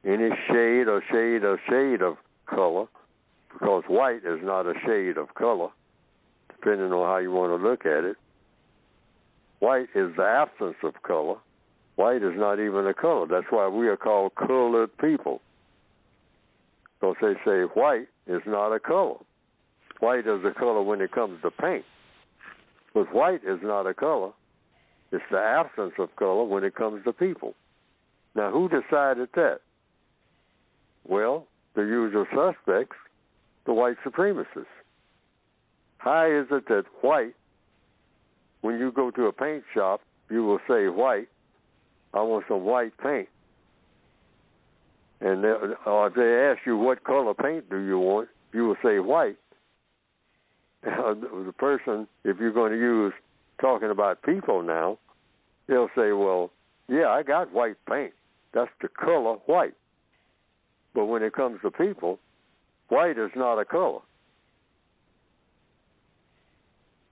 any shade of color, because white is not a shade of color, depending on how you want to look at it. White is the absence of color. White is not even a color. That's why we are called colored people, because they say white is not a color. White is a color when it comes to paint, but white is not a color. It's the absence of color when it comes to people. Now, who decided that? Well, the usual suspects, the white supremacists. How is it that white, when you go to a paint shop, you will say white, I want some white paint. And or if they ask you what color paint do you want, you will say white. The person, if you're going to use talking about people now, they'll say, well, yeah, I got white paint. That's the color white. But when it comes to people, white is not a color.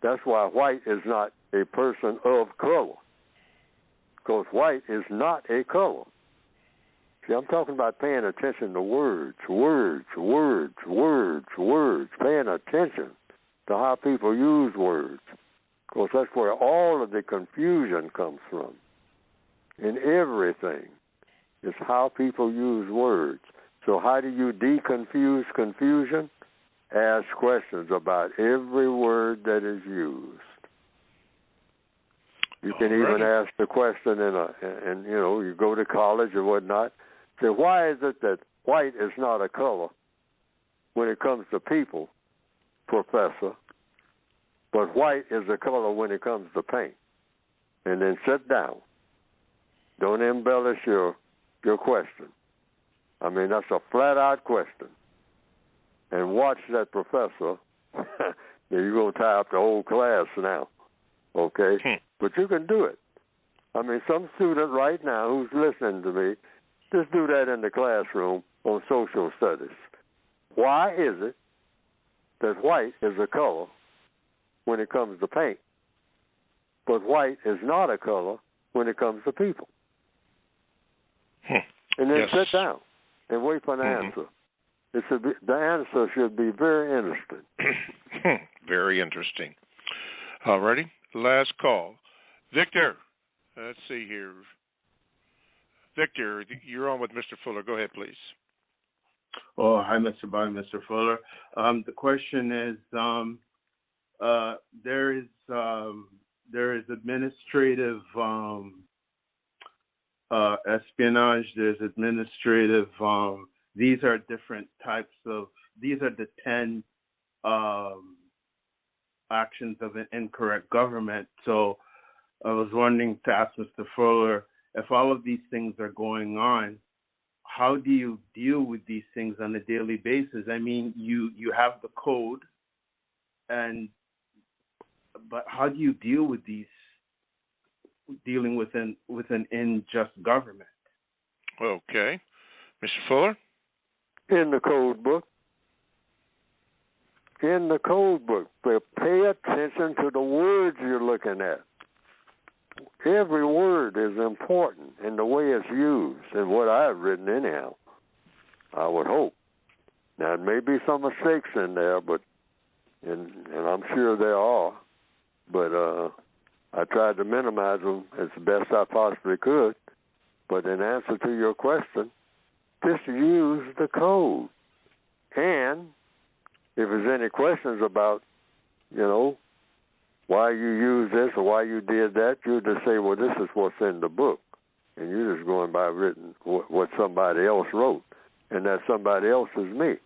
That's why white is not a person of color, because white is not a color. See, I'm talking about paying attention to words, paying attention to how people use words, because that's where all of the confusion comes from. In everything is how people use words. So how do you deconfuse confusion? Ask questions about every word that is used. You can even ask the question and you know, you go to college or whatnot. Say, why is it that white is not a color when it comes to people, Professor, but white is a color when it comes to paint? And then sit down. Don't embellish your question. I mean, that's a flat-out question. And watch that professor. You're going to tie up the whole class now, okay? But you can do it. I mean, some student right now who's listening to me, just do that in the classroom on social studies. Why is it that white is a color when it comes to paint, but white is not a color when it comes to people? And then sit down and wait for an answer. The answer should be very interesting. Very interesting. All righty. Last call. Victor, let's see here. Victor, you're on with Mr. Fuller. Go ahead, please. Oh, hi, Mr. Bobby, Mr. Fuller. The question is, there is administrative espionage. There's administrative. These are different types of. These are the 10 actions of an incorrect government. So I was wanting to ask Mr. Fuller, if all of these things are going on, how do you deal with these things on a daily basis? I mean, you have the code, but how do you deal with these? Dealing with an unjust government. Okay, Mr. Fuller. In the code book. In the code book, but pay attention to the words you're looking at. Every word is important in the way it's used and what I've written anyhow, I would hope. Now, there may be some mistakes in there, but and I'm sure there are, but I tried to minimize them as best I possibly could. But in answer to your question, just use the code. And if there's any questions about, you know, why you use this or why you did that, you just say, well, this is what's in the book. And you're just going by written what somebody else wrote. And that somebody else is me.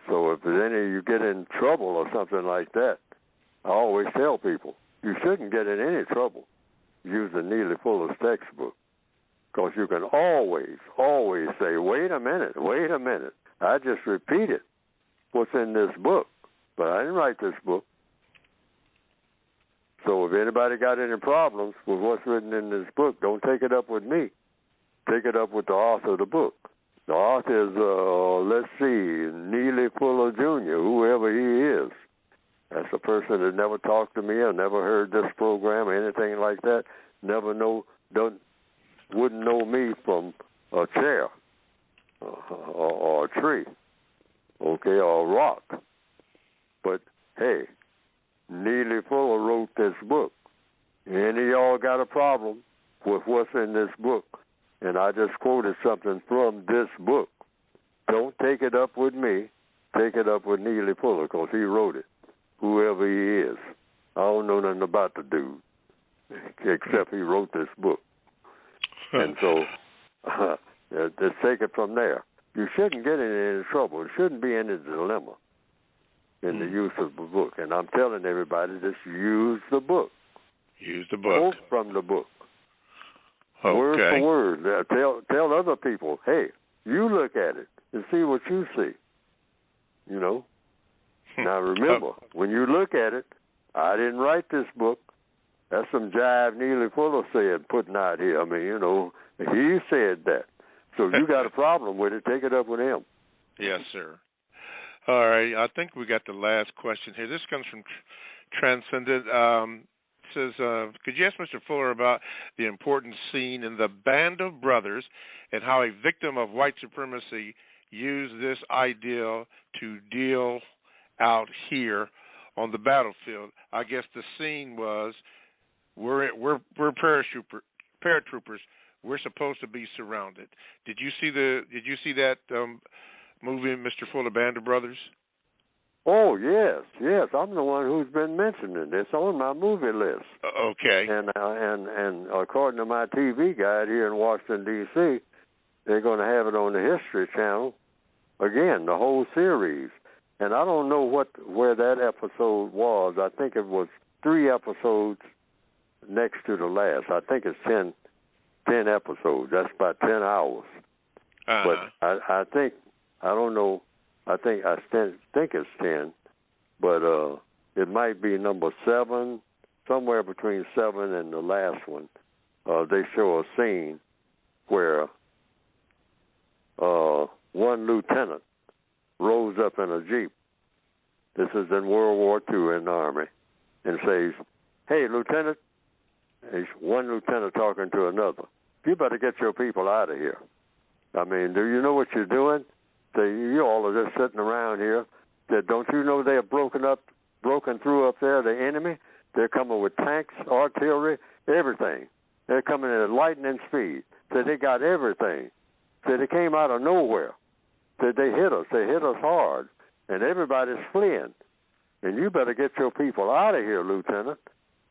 So if there's any you get in trouble or something like that, I always tell people, you shouldn't get in any trouble using Neely Fuller's textbook, because you can always say, wait a minute, I just repeated what's in this book, but I didn't write this book. So if anybody got any problems with what's written in this book, don't take it up with me. Take it up with the author of the book. The author is, let's see, Neely Fuller Jr., whoever he is. That's a person that never talked to me or never heard this program or anything like that. Wouldn't know me from a chair or a tree, okay, or a rock. But hey, Neely Fuller wrote this book. Any of y'all got a problem with what's in this book? And I just quoted something from this book. Don't take it up with me. Take it up with Neely Fuller, because he wrote it, whoever he is. I don't know nothing about the dude, except he wrote this book. And so, just take it from there. You shouldn't get in any trouble. It shouldn't be any dilemma in the use of the book. And I'm telling everybody, just use the book. Use the book. Quote from the book. Okay. Word for word. Tell other people, hey, you look at it and see what you see. You know? Now remember, when you look at it, I didn't write this book. That's some jive Neely Fuller said, putting out here. I mean, you know, he said that. So if you got a problem with it, take it up with him. Yes, sir. All right, I think we got the last question here. This comes from Transcendent. Says, could you ask Mr. Fuller about the important scene in The Band of Brothers and how a victim of white supremacy used this ideal to deal out here on the battlefield? I guess the scene was we're paratroopers. We're supposed to be surrounded. Did you see that movie, Mr. Fuller, Band of Brothers? Oh, yes. I'm the one who's been mentioning this on my movie list. Okay. And according to my TV guide here in Washington, D.C., they're going to have it on the History Channel, again, the whole series. And I don't know where that episode was. I think it was 3 episodes next to the last. I think it's 10 episodes. That's about 10 hours. But I think, I don't know, I think it's 10, but it might be number 7, somewhere between 7 and the last one. They show a scene where one lieutenant rose up in a Jeep. This is in World War II in the Army, and says, "Hey, Lieutenant," he's one lieutenant talking to another, "you better get your people out of here. I mean, do you know what you're doing? You all are just sitting around here. Don't you know they have broken through up there, the enemy? They're coming with tanks, artillery, everything. They're coming at lightning speed. So they got everything. So they came out of nowhere. So they hit us. They hit us hard. And everybody's fleeing. And you better get your people out of here, Lieutenant,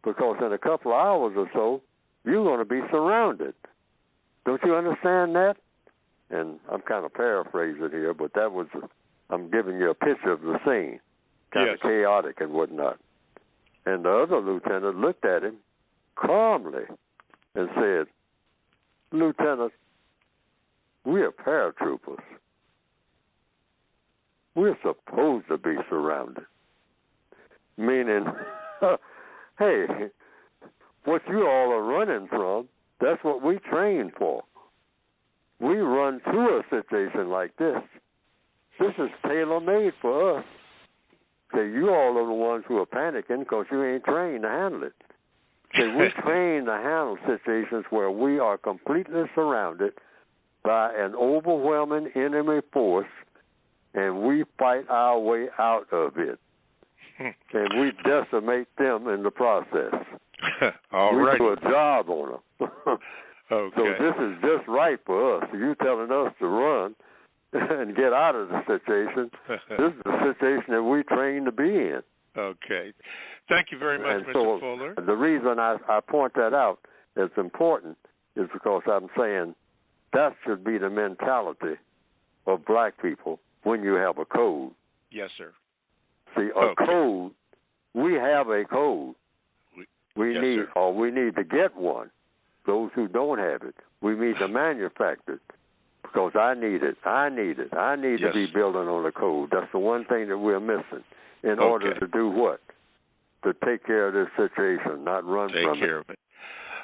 because in a couple of hours or so, you're going to be surrounded. Don't you understand that?" And I'm kind of paraphrasing here, but I'm giving you a picture of the scene, kind of chaotic and whatnot. And the other lieutenant looked at him calmly and said, "Lieutenant, we are paratroopers. We're supposed to be surrounded." Meaning, hey, what you all are running from, that's what we train for. We run through a situation like this. This is tailor-made for us. So you all are the ones who are panicking because you ain't trained to handle it. So we train to handle situations where we are completely surrounded by an overwhelming enemy force, and we fight our way out of it. And we decimate them in the process. We do a job on them. Okay. So this is just right for us. You telling us to run and get out of the situation. This is the situation that we train to be in. Okay. Thank you very much, Mr. Fuller. The reason I point that out as important is because I'm saying that should be the mentality of black people when you have a code. Yes, sir. See, a code, we have a code. We need to get one. Those who don't have it, we need to manufacture it because I need it. I need to be building on a code. That's the one thing that we're missing in order to do what? To take care of this situation, not run from it. Take care of it.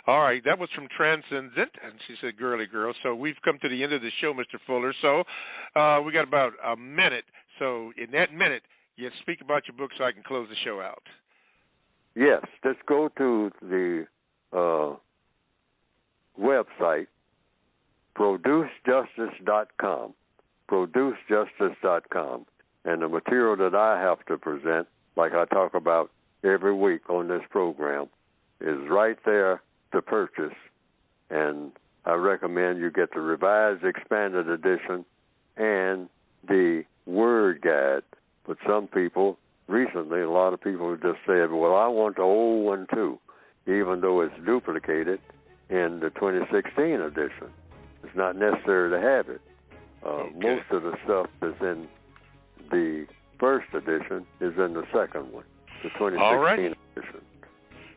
All right, that was from Transcendent, and she said, "Girly girl." So we've come to the end of the show, Mr. Fuller. So we got about a minute. So in that minute, you speak about your book so I can close the show out. Yes, just go to the website, producejustice.com, producejustice.com, and the material that I have to present, like I talk about every week on this program, is right there to purchase, and I recommend you get the revised expanded edition and the word guide. But some people, recently, a lot of people have just said, "Well, I want the old one too," even though it's duplicated in the 2016 edition. It's not necessary to have it. Most of the stuff that's in the first edition is in the second one, the 2016 edition.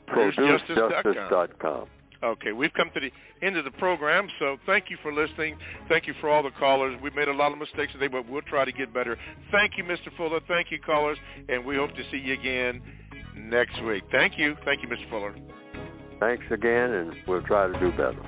ProduceJustice.com. Okay, we've come to the end of the program, so thank you for listening. Thank you for all the callers. We made a lot of mistakes today, but we'll try to get better. Thank you, Mr. Fuller. Thank you, callers, and we hope to see you again next week. Thank you. Thank you, Mr. Fuller. Thanks again, and we'll try to do better.